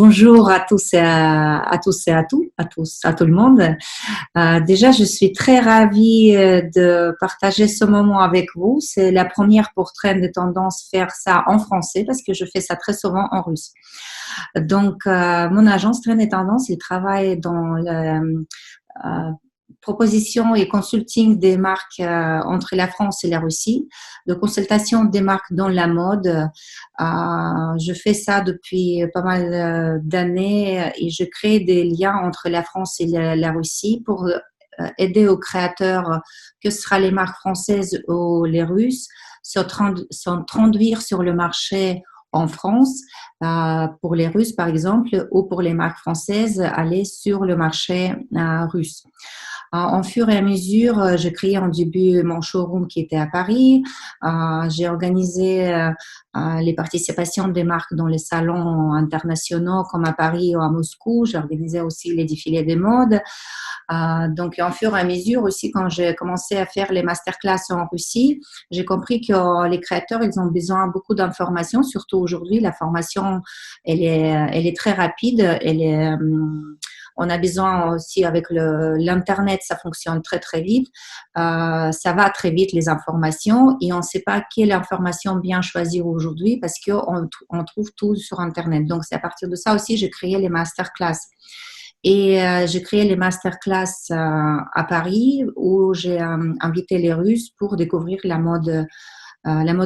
Bonjour à tous et à tout le monde. Déjà, je suis très ravie de partager ce moment avec vous. C'est la première pour Trend de Tendance faire ça en français parce que je fais ça très souvent en russe. Donc, mon agence Trend de Tendance, il travaille dans la proposition et consulting des marques entre la France et la Russie, de consultation des marques dans la mode. Je fais ça depuis pas mal d'années et je crée des liens entre la France et la Russie pour aider aux créateurs, que ce sera les marques françaises ou les Russes, s'introduire sur le marché en France, pour les Russes par exemple, ou pour les marques françaises, aller sur le marché russe. En fur et à mesure, j'ai créé en début mon showroom qui était à Paris. J'ai organisé les participations des marques dans les salons internationaux comme à Paris ou à Moscou. J'ai organisé aussi les défilés de mode. Donc, en fur et à mesure aussi, quand j'ai commencé à faire les masterclass en Russie, j'ai compris que les créateurs, ils ont besoin de beaucoup d'informations. Surtout aujourd'hui, la formation, elle est très rapide. On a besoin aussi avec l'internet, ça fonctionne très très vite. Ça va très vite les informations et on ne sait pas quelle information bien choisir aujourd'hui parce qu'on trouve tout sur internet. Donc c'est à partir de ça aussi j'ai créé les masterclass. Et j'ai créé les masterclass à Paris où j'ai invité les Russes pour découvrir la mode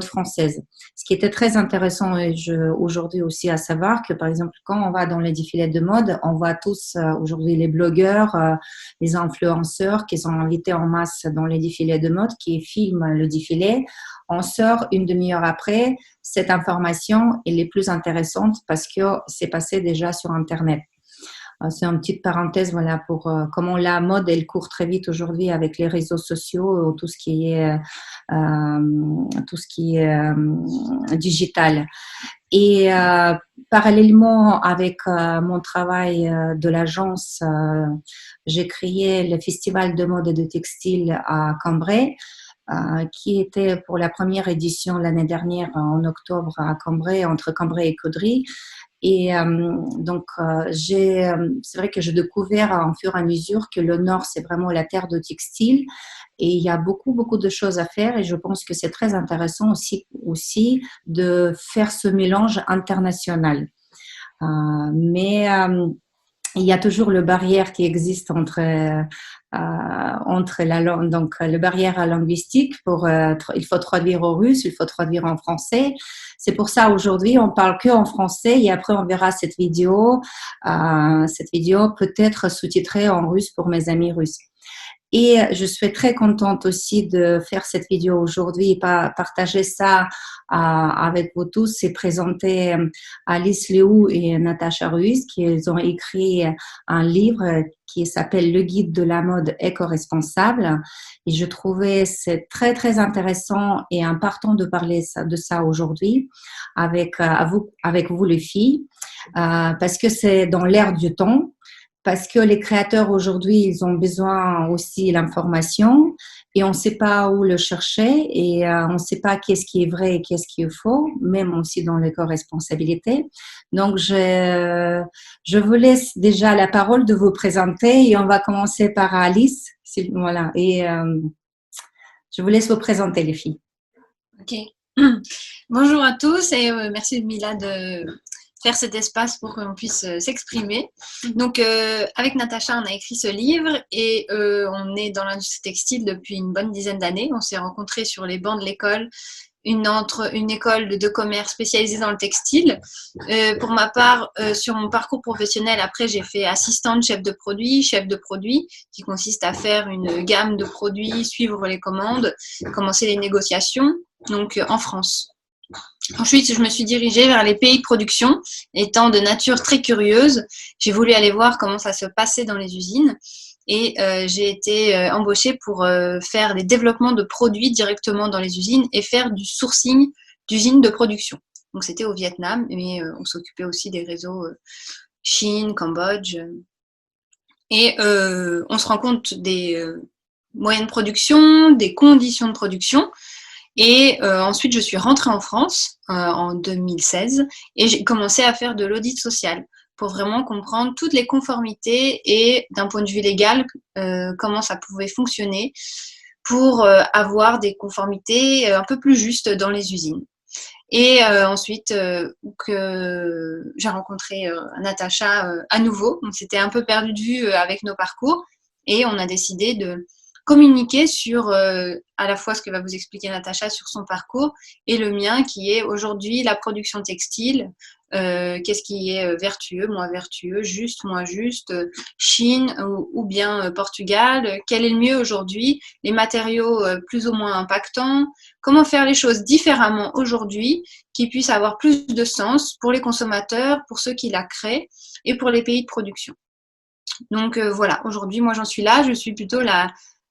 française. Ce qui était très intéressant aujourd'hui aussi à savoir que, par exemple, quand on va dans les défilés de mode, on voit tous aujourd'hui les blogueurs, les influenceurs qui sont invités en masse dans les défilés de mode, qui filment le défilé. On sort une demi-heure après, cette information elle est plus intéressante parce que c'est passé déjà sur Internet. C'est une petite parenthèse, voilà, pour comment la mode, elle court très vite aujourd'hui avec les réseaux sociaux, tout ce qui est digital. Et parallèlement avec mon travail de l'agence, j'ai créé le festival de mode et de textile à Cambrai, qui était pour la première édition l'année dernière en octobre à Cambrai, entre Cambrai et Caudry. Et c'est vrai que j'ai découvert en fur et à mesure que le Nord, c'est vraiment la terre de textile et il y a beaucoup, beaucoup de choses à faire et je pense que c'est très intéressant aussi de faire ce mélange international. Mais il y a toujours le barrière qui existe entre la langue, donc le barrière linguistique il faut traduire au russe, il faut traduire en français. C'est pour ça aujourd'hui on parle que en français et après on verra cette vidéo peut-être sous-titrée en russe pour mes amis russes. Et je suis très contente aussi de faire cette vidéo aujourd'hui et partager ça avec vous tous et présenter Alice Léou et Natacha Ruiz qui ont écrit un livre qui s'appelle Le guide de la mode éco-responsable. Et je trouvais c'est très, très intéressant et important de parler de ça aujourd'hui avec vous les filles, parce que c'est dans l'air du temps. Parce que les créateurs aujourd'hui, ils ont besoin aussi d'informations et on ne sait pas où le chercher et on ne sait pas qu'est-ce qui est vrai et qu'est-ce qui est faux, même aussi dans l'éco-responsabilité. Donc, je vous laisse déjà la parole de vous présenter et on va commencer par Alice. Voilà. Et je vous laisse vous présenter, les filles. Ok. Bonjour à tous et merci Mila de faire cet espace pour qu'on puisse s'exprimer. Donc, avec Natacha, on a écrit ce livre et on est dans l'industrie textile depuis une bonne dizaine d'années. On s'est rencontrés sur les bancs de l'école, une école de commerce spécialisée dans le textile. Pour ma part, sur mon parcours professionnel, après, j'ai fait assistante chef de produit, qui consiste à faire une gamme de produits, suivre les commandes, commencer les négociations, donc en France. Ensuite, je me suis dirigée vers les pays de production. Étant de nature très curieuse, j'ai voulu aller voir comment ça se passait dans les usines et j'ai été embauchée pour faire des développements de produits directement dans les usines et faire du sourcing d'usines de production. Donc, c'était au Vietnam, mais on s'occupait aussi des réseaux Chine, Cambodge. Et on se rend compte des moyens de production, des conditions de production. Et ensuite, je suis rentrée en France en 2016 et j'ai commencé à faire de l'audit social. pour vraiment comprendre toutes les conformités et d'un point de vue légal, comment ça pouvait fonctionner pour avoir des conformités un peu plus justes dans les usines. Et ensuite, que j'ai rencontré Natacha à nouveau. On s'était un peu perdu de vue avec nos parcours et on a décidé de communiquer sur à la fois ce que va vous expliquer Natacha sur son parcours et le mien qui est aujourd'hui la production textile. Qu'est-ce qui est vertueux, moins vertueux, juste, moins juste, Chine ou bien Portugal, quel est le mieux aujourd'hui, les matériaux plus ou moins impactants, comment faire les choses différemment aujourd'hui qui puissent avoir plus de sens pour les consommateurs, pour ceux qui la créent et pour les pays de production. Donc voilà, aujourd'hui moi j'en suis là, je suis plutôt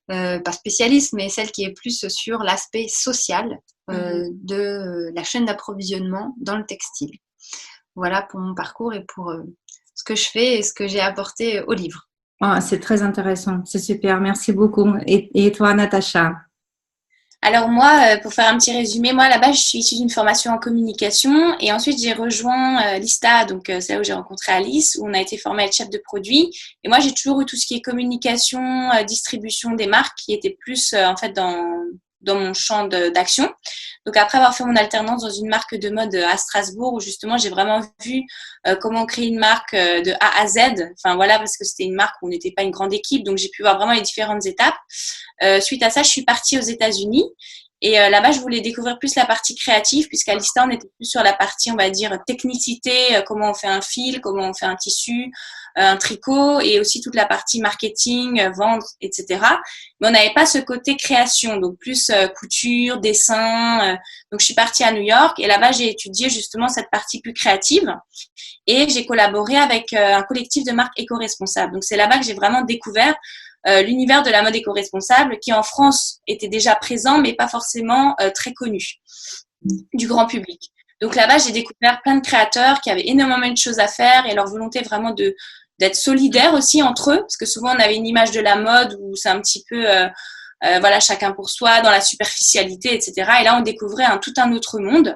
pas spécialiste, mais celle qui est plus sur l'aspect social de la chaîne d'approvisionnement dans le textile. Voilà pour mon parcours et pour ce que je fais et ce que j'ai apporté au livre. Oh, c'est très intéressant, c'est super, merci beaucoup. Et toi, Natacha? Alors moi, pour faire un petit résumé, moi là-bas, je suis issue d'une formation en communication et ensuite j'ai rejoint l'ISTA, donc c'est là où j'ai rencontré Alice, où on a été formé à être chef de produit. Et moi, j'ai toujours eu tout ce qui est communication, distribution des marques qui était plus en fait dans mon champ d'action. Donc après avoir fait mon alternance dans une marque de mode à Strasbourg où justement j'ai vraiment vu comment créer une marque de A à Z. Enfin voilà, parce que c'était une marque où on n'était pas une grande équipe, donc j'ai pu voir vraiment les différentes étapes. Suite à ça, je suis partie aux États-Unis. Et là-bas, je voulais découvrir plus la partie créative, puisqu'à l'ISTA, on était plus sur la partie, on va dire, technicité, comment on fait un fil, comment on fait un tissu, un tricot, et aussi toute la partie marketing, vendre, etc. Mais on n'avait pas ce côté création, donc plus couture, dessin. Donc, je suis partie à New York, et là-bas, j'ai étudié justement cette partie plus créative. Et j'ai collaboré avec un collectif de marques éco-responsables. Donc, c'est là-bas que j'ai vraiment découvert l'univers de la mode éco-responsable qui en France était déjà présent mais pas forcément très connu du grand public. Donc là-bas, j'ai découvert plein de créateurs qui avaient énormément de choses à faire et leur volonté vraiment d'être solidaires aussi entre eux, parce que souvent on avait une image de la mode où c'est un petit peu voilà, chacun pour soi, dans la superficialité, etc. Et là, on découvrait tout un autre monde.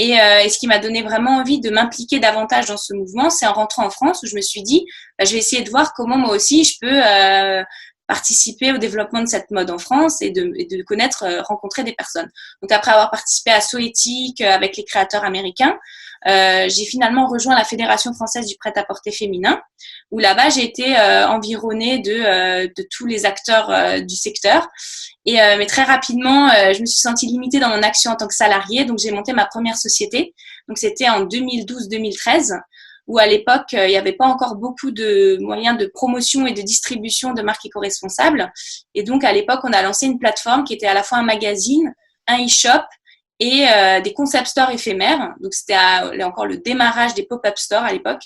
Et ce qui m'a donné vraiment envie de m'impliquer davantage dans ce mouvement, c'est en rentrant en France où je me suis dit, je vais essayer de voir comment moi aussi je peux participer au développement de cette mode en France et de connaître, rencontrer des personnes. Donc après avoir participé à Soétique avec les créateurs américains, j'ai finalement rejoint la Fédération française du prêt-à-porter féminin, où là-bas j'ai été environnée de tous les acteurs du secteur. Mais très rapidement, je me suis sentie limitée dans mon action en tant que salariée, donc j'ai monté ma première société. Donc c'était en 2012-2013, où à l'époque, il n'y avait pas encore beaucoup de moyens de promotion et de distribution de marques éco-responsables. Et donc à l'époque, on a lancé une plateforme qui était à la fois un magazine, un e-shop et des concept stores éphémères. Donc c'était encore le démarrage des pop-up stores à l'époque,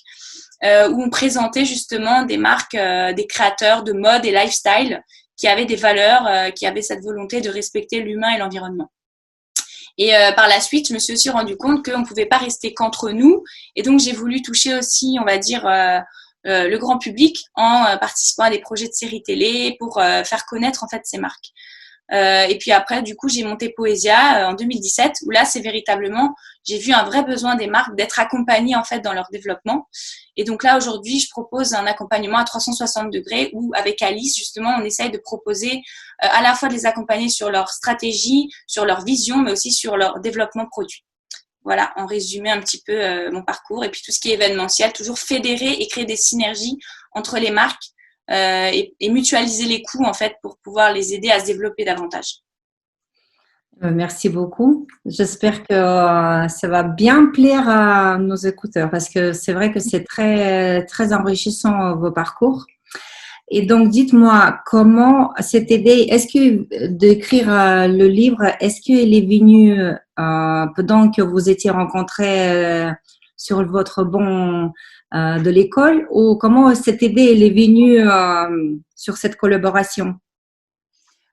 où on présentait justement des marques, des créateurs de mode et lifestyle qui avaient des valeurs, qui avaient cette volonté de respecter l'humain et l'environnement. Et par la suite, je me suis aussi rendu compte qu'on ne pouvait pas rester qu'entre nous. Et donc, j'ai voulu toucher aussi, on va dire, le grand public en participant à des projets de séries télé pour faire connaître en fait ces marques. Et puis après, du coup, j'ai monté Poesia en 2017, où là, c'est véritablement, j'ai vu un vrai besoin des marques d'être accompagnées en fait dans leur développement. Et donc là, aujourd'hui, je propose un accompagnement à 360 degrés où, avec Alice, justement, on essaye de proposer à la fois de les accompagner sur leur stratégie, sur leur vision, mais aussi sur leur développement produit. Voilà, en résumé un petit peu mon parcours. Et puis tout ce qui est événementiel, toujours fédérer et créer des synergies entre les marques et mutualiser les coûts en fait pour pouvoir les aider à se développer davantage. Merci beaucoup. J'espère que ça va bien plaire à nos écouteurs parce que c'est vrai que c'est très, très enrichissant vos parcours. Et donc, dites-moi, comment cette idée, est-ce que d'écrire le livre, est-ce qu'il est venu pendant que vous étiez rencontrés sur votre banc de l'école ou comment cette idée elle est venue sur cette collaboration?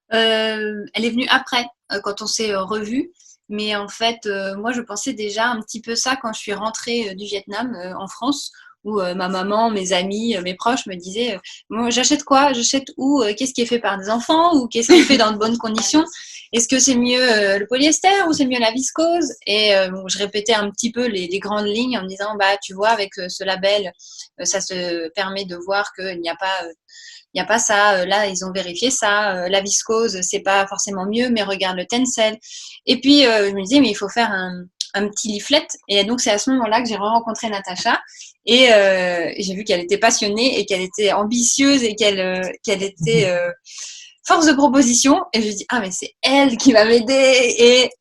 Elle est venue après, quand on s'est revus. Mais en fait, moi, je pensais déjà un petit peu ça quand je suis rentrée du Vietnam en France, où ma maman, mes amis, mes proches me disaient moi, j'achète quoi? J'achète où? Qu'est-ce qui est fait par des enfants? Ou qu'est-ce qui est fait dans de bonnes conditions? est-ce que c'est mieux le polyester ou c'est mieux la viscose? Et je répétais un petit peu les grandes lignes en me disant, bah, tu vois, avec ce label, ça se permet de voir qu'il n'y a pas il n'y a pas ça, là ils ont vérifié ça, la viscose c'est pas forcément mieux, mais regarde le tencel. Et puis je me disais mais il faut faire un petit leaflet, et donc c'est à ce moment-là que j'ai rencontré Natacha, et j'ai vu qu'elle était passionnée et qu'elle était ambitieuse et qu'elle était force de proposition, et je me dis ah mais c'est elle qui va m'aider, et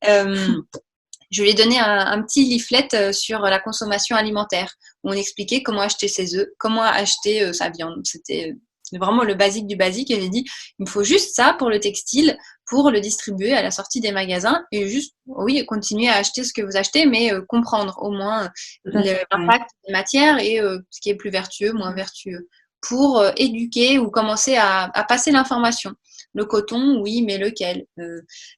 je lui ai donné un petit leaflet sur la consommation alimentaire où on expliquait comment acheter ses œufs, comment acheter sa viande. C'était vraiment le basique du basique, et j'ai dit il me faut juste ça pour le textile, pour le distribuer à la sortie des magasins, et juste oui continuer à acheter ce que vous achetez, mais comprendre au moins l'impact des matières et ce qui est plus vertueux, moins vertueux, pour éduquer ou commencer à passer l'information. Le coton, oui, mais lequel?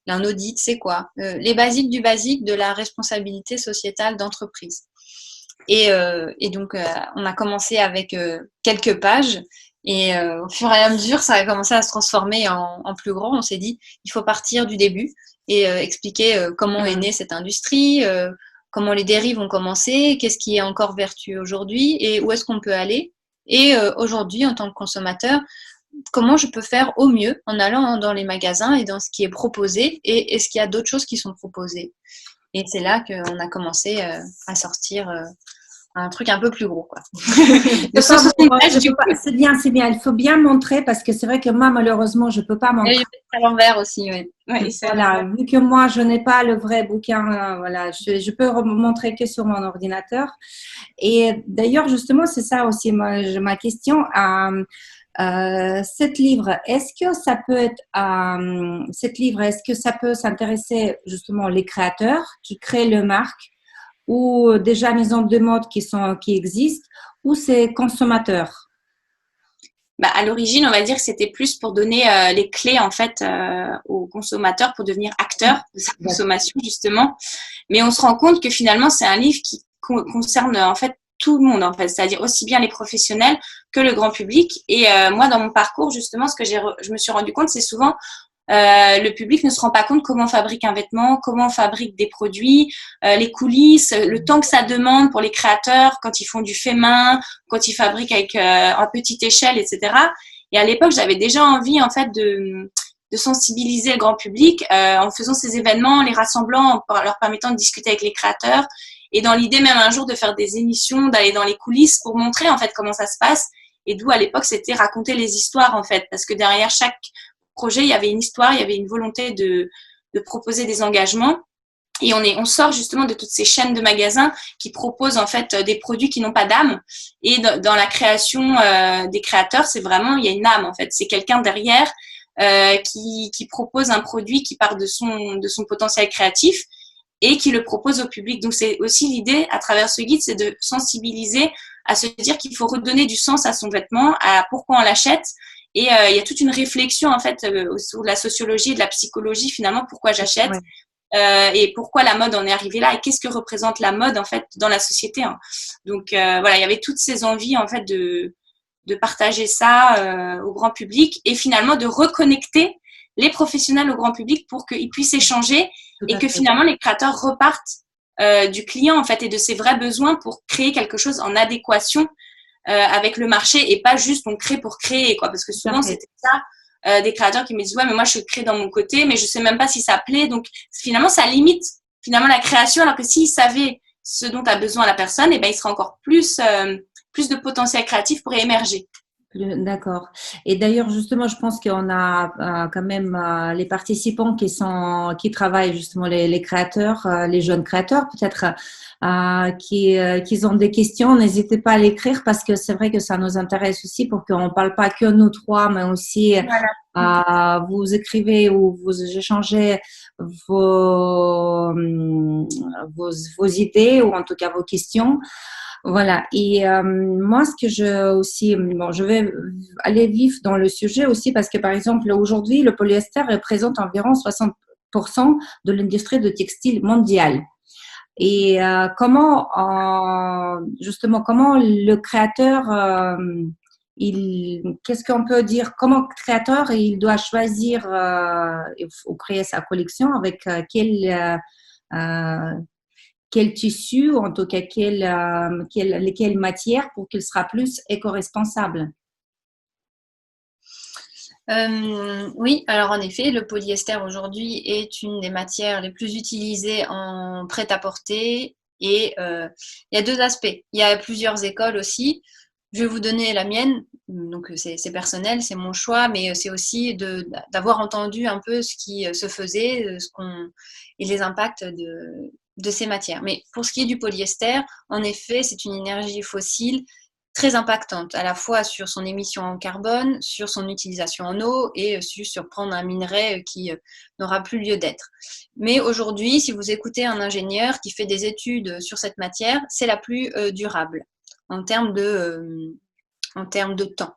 Un audit, c'est quoi? Les basiques du basique de la responsabilité sociétale d'entreprise. Et donc, on a commencé avec quelques pages, et au fur et à mesure, ça a commencé à se transformer en plus grand. On s'est dit, il faut partir du début et expliquer comment est née cette industrie, comment les dérives ont commencé, qu'est-ce qui est encore vertueux aujourd'hui et où est-ce qu'on peut aller. Et aujourd'hui, en tant que consommateur, comment je peux faire au mieux en allant dans les magasins et dans ce qui est proposé, et est-ce qu'il y a d'autres choses qui sont proposées. Et c'est là qu'on a commencé à sortir un truc un peu plus gros, quoi. C'est bien, c'est bien. Il faut bien montrer, parce que c'est vrai que moi, malheureusement, je ne peux pas montrer. Et à l'envers aussi, oui. Voilà, vu que moi, je n'ai pas le vrai bouquin, voilà, je peux montrer que sur mon ordinateur. Et d'ailleurs, justement, c'est ça aussi ma question. Cet livre, est-ce que ça peut être est-ce que ça peut s'intéresser justement les créateurs qui créent le marque, ou déjà maisons de mode qui existent, ou c'est consommateurs? Bah, à l'origine, on va dire que c'était plus pour donner les clés en fait aux consommateurs pour devenir acteurs de sa consommation justement. Mais on se rend compte que finalement, c'est un livre qui concerne en fait tout le monde en fait, c'est-à-dire aussi bien les professionnels que le grand public. Et moi, dans mon parcours justement, ce que je me suis rendu compte, c'est souvent le public ne se rend pas compte comment on fabrique un vêtement, comment on fabrique des produits, les coulisses, le temps que ça demande pour les créateurs quand ils font du fait main, quand ils fabriquent avec en petite échelle, etc. Et à l'époque, j'avais déjà envie en fait de sensibiliser le grand public en faisant ces événements, les rassemblant, en leur permettant de discuter avec les créateurs, et dans l'idée même un jour de faire des émissions, d'aller dans les coulisses pour montrer en fait comment ça se passe. Et d'où à l'époque c'était raconter les histoires en fait, parce que derrière chaque projet, il y avait une histoire, il y avait une volonté de proposer des engagements. Et on sort justement de toutes ces chaînes de magasins qui proposent en fait des produits qui n'ont pas d'âme. Et dans la création des créateurs, c'est vraiment, il y a une âme en fait. C'est quelqu'un derrière qui propose un produit qui part de son potentiel créatif et qui le propose au public. Donc c'est aussi l'idée à travers ce guide, c'est de sensibiliser à se dire qu'il faut redonner du sens à son vêtement, à pourquoi on l'achète. Et il y a toute une réflexion en fait sur la sociologie et de la psychologie finalement, pourquoi j'achète et pourquoi la mode en est arrivée là, et qu'est-ce que représente la mode en fait dans la société. Hein. Donc voilà, il y avait toutes ces envies en fait de partager ça au grand public, et finalement de reconnecter les professionnels au grand public pour qu'ils puissent échanger, et que finalement les créateurs repartent du client en fait et de ses vrais besoins pour créer quelque chose en adéquation avec le marché, et pas juste on crée pour créer, quoi, parce que souvent c'était ça, des créateurs qui me disent ouais mais moi je crée dans mon côté mais je sais même pas si ça plaît, donc finalement ça limite finalement la création, alors que s'ils savaient ce dont a besoin la personne, et ben il serait encore plus de potentiel créatif pourrait émerger. D'accord. Et d'ailleurs, justement, je pense qu'on a quand même les participants qui travaillent justement les créateurs, les jeunes créateurs, peut-être qui ont des questions. N'hésitez pas à l'écrire, parce que c'est vrai que ça nous intéresse aussi, pour qu'on ne parle pas que nous trois, mais aussi vous écrivez ou vous échangez vos idées, ou en tout cas vos questions. Voilà. Et moi, ce que je vais aller vif dans le sujet aussi, parce que par exemple, aujourd'hui, le polyester représente environ 60% de l'industrie de textile mondiale. Et justement, comment le créateur qu'est-ce qu'on peut dire? Comment créateur, il doit choisir ou créer sa collection avec quel tissu, en tout cas quelle matière pour qu'il sera plus éco-responsable. Oui, alors en effet, le polyester aujourd'hui est une des matières les plus utilisées en prêt-à-porter et il y a deux aspects. Il y a plusieurs écoles aussi. Je vais vous donner la mienne, donc c'est personnel, c'est mon choix, mais c'est aussi d'avoir entendu un peu ce qui se faisait et les impacts de ces matières. Mais pour ce qui est du polyester, en effet, c'est une énergie fossile très impactante, à la fois sur son émission en carbone, sur son utilisation en eau et sur prendre un minerai qui n'aura plus lieu d'être. Mais aujourd'hui, si vous écoutez un ingénieur qui fait des études sur cette matière, c'est la plus durable en termes de temps.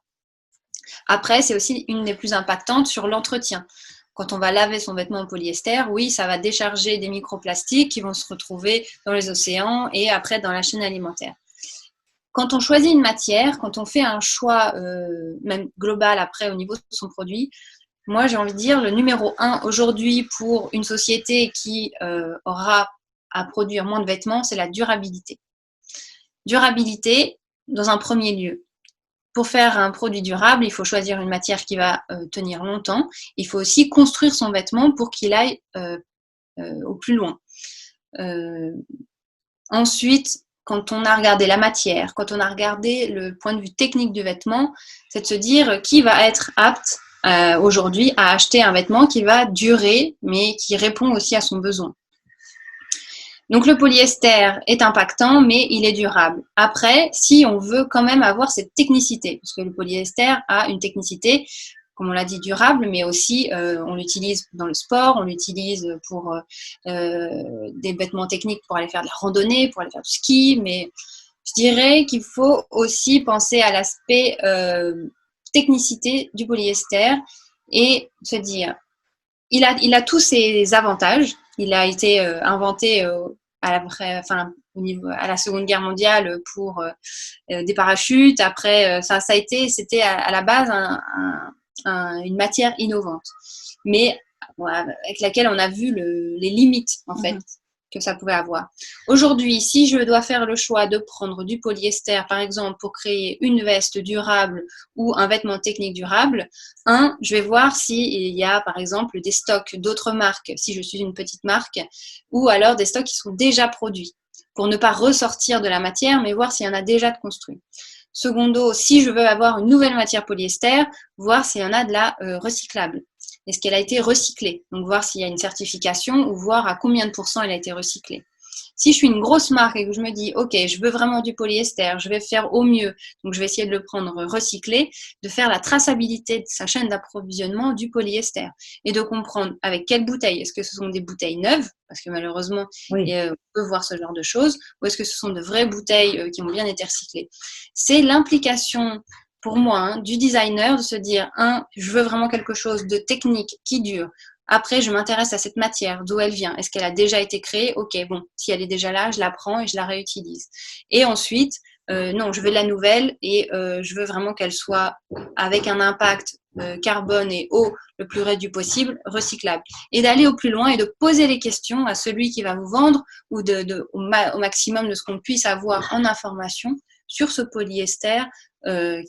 Après, c'est aussi une des plus impactantes sur l'entretien. Quand on va laver son vêtement en polyester, oui, ça va décharger des microplastiques qui vont se retrouver dans les océans et après dans la chaîne alimentaire. Quand on choisit une matière, quand on fait un choix même global après au niveau de son produit, moi j'ai envie de dire le numéro 1 aujourd'hui pour une société qui aura à produire moins de vêtements, c'est la durabilité. Durabilité dans un premier lieu. Pour faire un produit durable, il faut choisir une matière qui va tenir longtemps. Il faut aussi construire son vêtement pour qu'il aille au plus loin. Ensuite, quand on a regardé la matière, quand on a regardé le point de vue technique du vêtement, c'est de se dire qui va être apte aujourd'hui à acheter un vêtement qui va durer, mais qui répond aussi à son besoin. Donc le polyester est impactant, mais il est durable. Après, si on veut quand même avoir cette technicité, parce que le polyester a une technicité, comme on l'a dit, durable, mais aussi on l'utilise dans le sport, on l'utilise pour des vêtements techniques pour aller faire de la randonnée, pour aller faire du ski, mais je dirais qu'il faut aussi penser à l'aspect technicité du polyester et se dire, il a tous ses avantages, il a été inventé à la Seconde Guerre mondiale pour des parachutes, après c'était à la base une matière innovante, mais avec laquelle on a vu les limites en fait que ça pouvait avoir. Aujourd'hui, si je dois faire le choix de prendre du polyester, par exemple, pour créer une veste durable ou un vêtement technique durable, je vais voir s'il y a, par exemple, des stocks d'autres marques, si je suis une petite marque, ou alors des stocks qui sont déjà produits, pour ne pas ressortir de la matière, mais voir s'il y en a déjà de construit. Secondo, si je veux avoir une nouvelle matière polyester, voir s'il y en a de la recyclable. Est-ce qu'elle a été recyclée? Donc, voir s'il y a une certification ou voir à combien de pourcents elle a été recyclée. Si je suis une grosse marque et que je me dis, OK, je veux vraiment du polyester, je vais faire au mieux, donc je vais essayer de le prendre recyclé, de faire la traçabilité de sa chaîne d'approvisionnement du polyester et de comprendre avec quelles bouteilles. Est-ce que ce sont des bouteilles neuves? Parce que malheureusement, on peut voir ce genre de choses. Ou est-ce que ce sont de vraies bouteilles qui ont bien été recyclées? C'est l'implication pour moi, du designer, de se dire, je veux vraiment quelque chose de technique qui dure. Après, je m'intéresse à cette matière, d'où elle vient. Est-ce qu'elle a déjà été créée? Ok, bon, si elle est déjà là, je la prends et je la réutilise. Et ensuite, non, je veux de la nouvelle et je veux vraiment qu'elle soit avec un impact carbone et eau le plus réduit possible, recyclable. Et d'aller au plus loin et de poser les questions à celui qui va vous vendre ou au maximum de ce qu'on puisse avoir en information sur ce polyester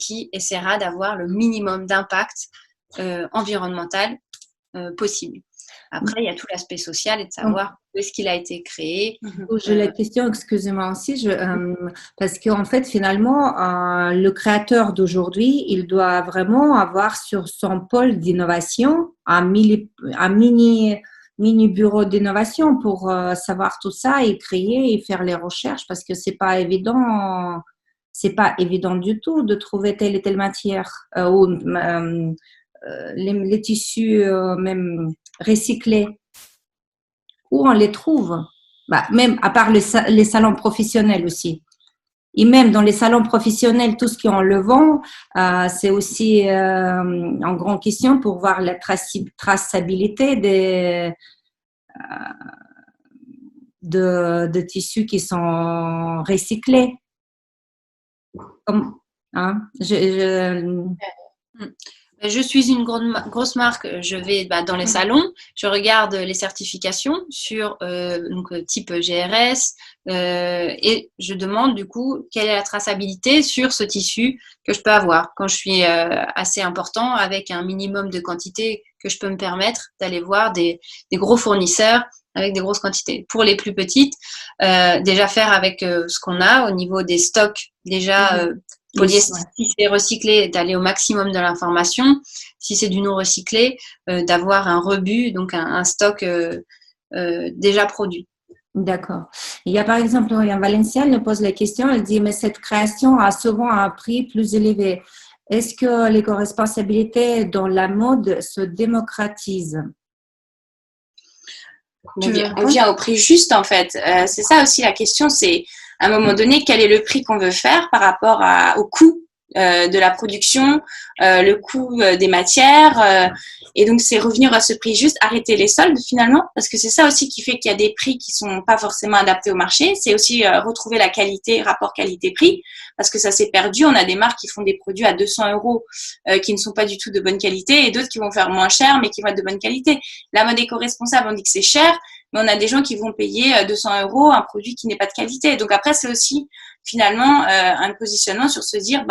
qui essaiera d'avoir le minimum d'impact environnemental possible. Après, il y a tout l'aspect social et de savoir où est-ce qu'il a été créé. J'ai la question, excusez-moi aussi, parce qu'en fait, finalement, le créateur d'aujourd'hui, il doit vraiment avoir sur son pôle d'innovation un mini bureau d'innovation pour savoir tout ça et créer et faire les recherches parce que c'est pas évident du tout de trouver telle et telle matière ou les tissus même recyclés. Où on les trouve? Même à part les salons professionnels aussi. Et même dans les salons professionnels, tout ce qu'on le vend, c'est aussi en grande question pour voir la traçabilité de tissus qui sont recyclés. Hein. Je suis une grosse marque, je vais dans les salons, je regarde les certifications sur type GRS et je demande du coup quelle est la traçabilité sur ce tissu que je peux avoir quand je suis assez important avec un minimum de quantité que je peux me permettre d'aller voir des gros fournisseurs avec des grosses quantités. Pour les plus petites, déjà faire avec ce qu'on a au niveau des stocks déjà polyester, si c'est recyclé, d'aller au maximum de l'information. Si c'est du non recyclé, d'avoir un rebut, donc un stock déjà produit. D'accord. Il y a par exemple, Valencia, elle nous pose la question, elle dit, mais cette création a souvent un prix plus élevé. Est-ce que l'éco-responsabilité dans la mode se démocratise? On vient au prix juste, en fait. C'est ça aussi la question, c'est à un moment donné, quel est le prix qu'on veut faire par rapport au coût de la production, le coût des matières. Et donc, c'est revenir à ce prix juste, arrêter les soldes finalement, parce que c'est ça aussi qui fait qu'il y a des prix qui sont pas forcément adaptés au marché. C'est aussi retrouver la qualité, rapport qualité-prix, parce que ça s'est perdu. On a des marques qui font des produits à 200 euros qui ne sont pas du tout de bonne qualité et d'autres qui vont faire moins cher mais qui vont être de bonne qualité. La mode éco-responsable, on dit que c'est cher, mais on a des gens qui vont payer 200 euros un produit qui n'est pas de qualité. Donc après, c'est aussi finalement un positionnement sur se dire,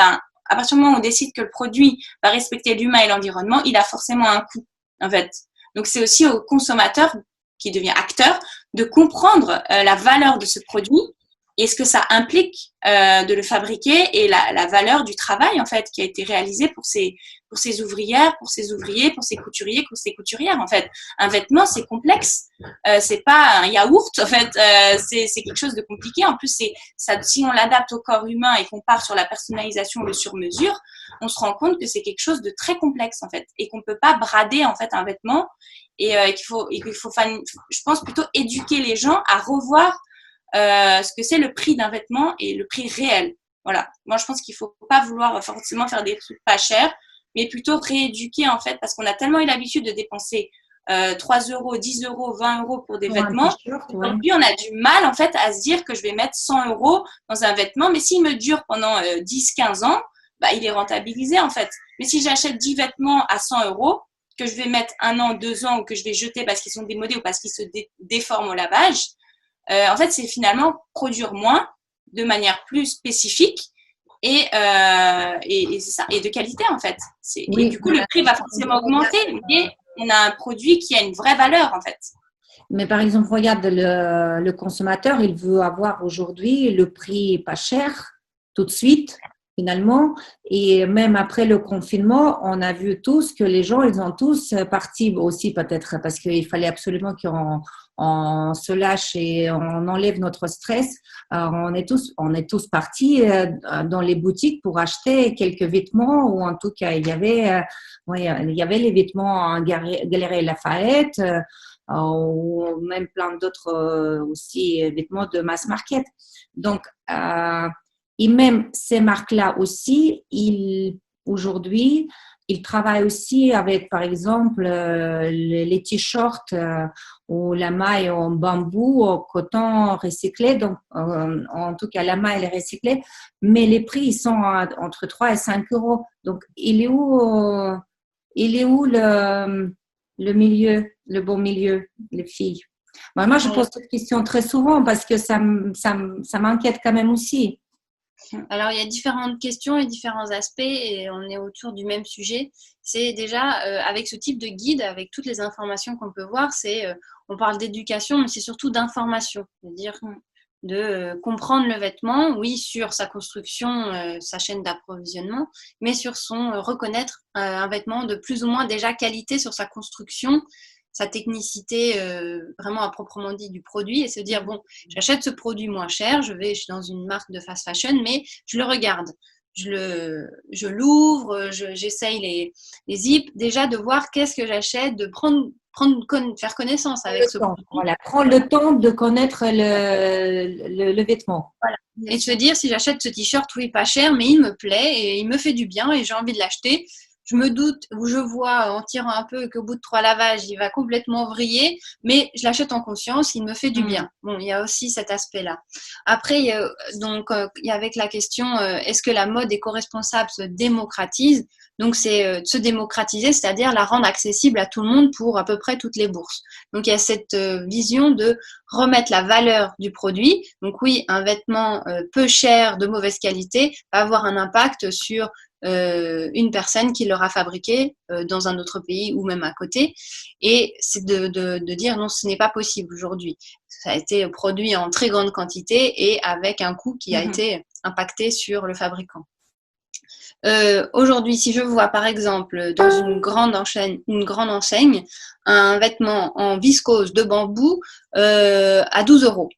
à partir du moment où on décide que le produit va respecter l'humain et l'environnement, il a forcément un coût, en fait. Donc, c'est aussi au consommateur, qui devient acteur, de comprendre la valeur de ce produit et ce que ça implique de le fabriquer et la valeur du travail, en fait, qui a été réalisé pour ces ouvrières, pour ces ouvriers, pour ces couturiers, pour ces couturières, en fait. Un vêtement, c'est complexe. C'est pas un yaourt, en fait. C'est quelque chose de compliqué. En plus, si on l'adapte au corps humain et qu'on part sur la personnalisation, le sur-mesure, on se rend compte que c'est quelque chose de très complexe, en fait, et qu'on peut pas brader, en fait, un vêtement et qu'il faut, je pense, plutôt éduquer les gens à revoir ce que c'est le prix d'un vêtement et le prix réel. Voilà. Moi, je pense qu'il faut pas vouloir forcément faire des trucs pas chers, mais plutôt rééduquer, en fait, parce qu'on a tellement eu l'habitude de dépenser 3 euros, 10 euros, 20 euros pour des vêtements. Aujourd'hui, on a du mal, en fait, à se dire que je vais mettre 100 euros dans un vêtement, mais s'il me dure pendant 10, 15 ans, il est rentabilisé, en fait. Mais si j'achète 10 vêtements à 100 euros, que je vais mettre 1 an, 2 ans, ou que je vais jeter parce qu'ils sont démodés ou parce qu'ils se déforment au lavage, en fait, c'est finalement produire moins de manière plus spécifique et c'est ça, et de qualité, en fait. Et du coup, le prix va forcément augmenter, mais on a un produit qui a une vraie valeur, en fait. Mais par exemple, regarde, le consommateur, il veut avoir aujourd'hui le prix pas cher, tout de suite, finalement. Et même après le confinement, on a vu tous que les gens, ils ont tous parti aussi peut-être parce qu'il fallait absolument qu'on se lâche et on enlève notre stress. On est tous partis dans les boutiques pour acheter quelques vêtements ou en tout cas, il y avait les vêtements en Galeries Lafayette ou même plein d'autres aussi vêtements de mass market. Donc, et même ces marques-là aussi, aujourd'hui, ils travaillent aussi avec, par exemple, les t-shirts ou la maille en bambou, en coton recyclé. Donc, en tout cas, la maille est recyclée, mais les prix ils sont entre 3 et 5 euros. Donc, il est où le milieu, le bon milieu, les filles? Moi, je pose cette question très souvent parce que ça m'inquiète quand même aussi. Alors, il y a différentes questions et différents aspects et on est autour du même sujet. C'est déjà, avec ce type de guide, avec toutes les informations qu'on peut voir, on parle d'éducation, mais c'est surtout d'information. C'est-à-dire de comprendre le vêtement, oui, sur sa construction, sa chaîne d'approvisionnement, mais sur reconnaître un vêtement de plus ou moins déjà qualité sur sa construction, sa technicité vraiment à proprement dit du produit et se dire, bon, j'achète ce produit moins cher, je suis dans une marque de fast fashion, mais je le regarde, je l'ouvre, j'essaye les zips, déjà de voir qu'est-ce que j'achète, de faire connaissance avec ce produit. Voilà, prendre le temps de connaître le vêtement. Voilà. Et de se dire, si j'achète ce t-shirt, oui, pas cher, mais il me plaît et il me fait du bien et j'ai envie de l'acheter. je me doute ou je vois en tirant un peu qu'au bout de 3 lavages, il va complètement vriller, mais je l'achète en conscience, il me fait du bien. Bon, il y a aussi cet aspect-là. Après, il y a avec la question, est-ce que la mode éco-responsable se démocratise? Donc, c'est de se démocratiser, c'est-à-dire la rendre accessible à tout le monde pour à peu près toutes les bourses. Donc, il y a cette vision de remettre la valeur du produit. Donc, oui, un vêtement peu cher, de mauvaise qualité, va avoir un impact sur une personne qui l'aura fabriqué dans un autre pays ou même à côté. Et c'est de dire non, ce n'est pas possible aujourd'hui. Ça a été produit en très grande quantité et avec un coût qui a été impacté sur le fabricant. Aujourd'hui, si je vois par exemple dans une grande enseigne un vêtement en viscose de bambou à 12 €.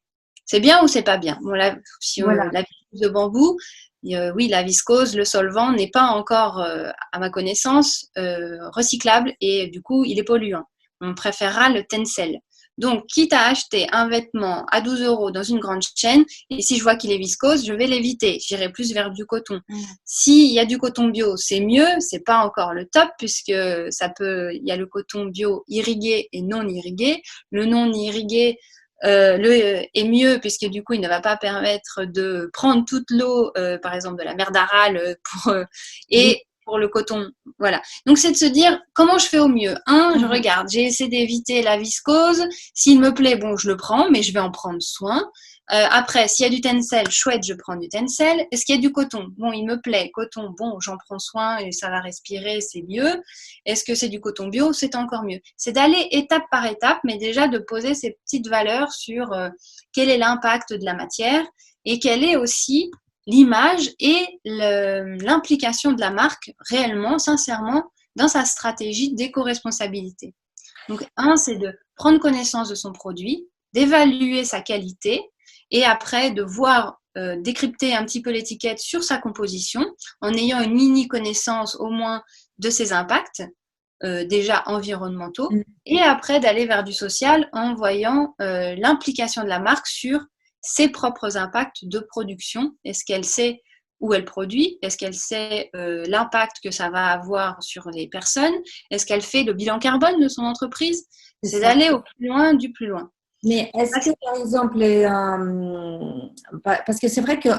C'est bien ou c'est pas bien? Bon, là, si la viscose de bambou, oui, la viscose, le solvant n'est pas encore, à ma connaissance, recyclable et du coup, il est polluant. On préférera le tencel. Donc, quitte à acheter un vêtement à 12 € dans une grande chaîne, et si je vois qu'il est viscose, je vais l'éviter. J'irai plus vers du coton. S'il y a du coton bio, c'est mieux. C'est pas encore le top puisque il y a le coton bio irrigué et non irrigué. Le non irrigué est mieux puisque du coup, il ne va pas permettre de prendre toute l'eau, par exemple, de la mer d'Aral et pour le coton, voilà. Donc, c'est de se dire comment je fais au mieux. Je regarde, j'ai essayé d'éviter la viscose. S'il me plaît, bon, je le prends, mais je vais en prendre soin. Après, s'il y a du tencel, chouette, je prends du tencel. Est-ce qu'il y a du coton? Bon, il me plaît. Coton, bon, j'en prends soin et ça va respirer, c'est mieux. Est-ce que c'est du coton bio? C'est encore mieux. C'est d'aller étape par étape, mais déjà de poser ces petites valeurs sur quel est l'impact de la matière et quelle est aussi l'image et l'implication de la marque réellement, sincèrement, dans sa stratégie d'éco-responsabilité. Donc, c'est de prendre connaissance de son produit, d'évaluer sa qualité et après de voir décrypter un petit peu l'étiquette sur sa composition en ayant une mini connaissance au moins de ses impacts déjà environnementaux et après d'aller vers du social en voyant l'implication de la marque sur ses propres impacts de production. Est-ce qu'elle sait où elle produit? Est-ce qu'elle sait l'impact que ça va avoir sur les personnes? Est-ce qu'elle fait le bilan carbone de son entreprise? C'est d'aller au plus loin du plus loin. Mais est-ce que, par exemple, parce que c'est vrai que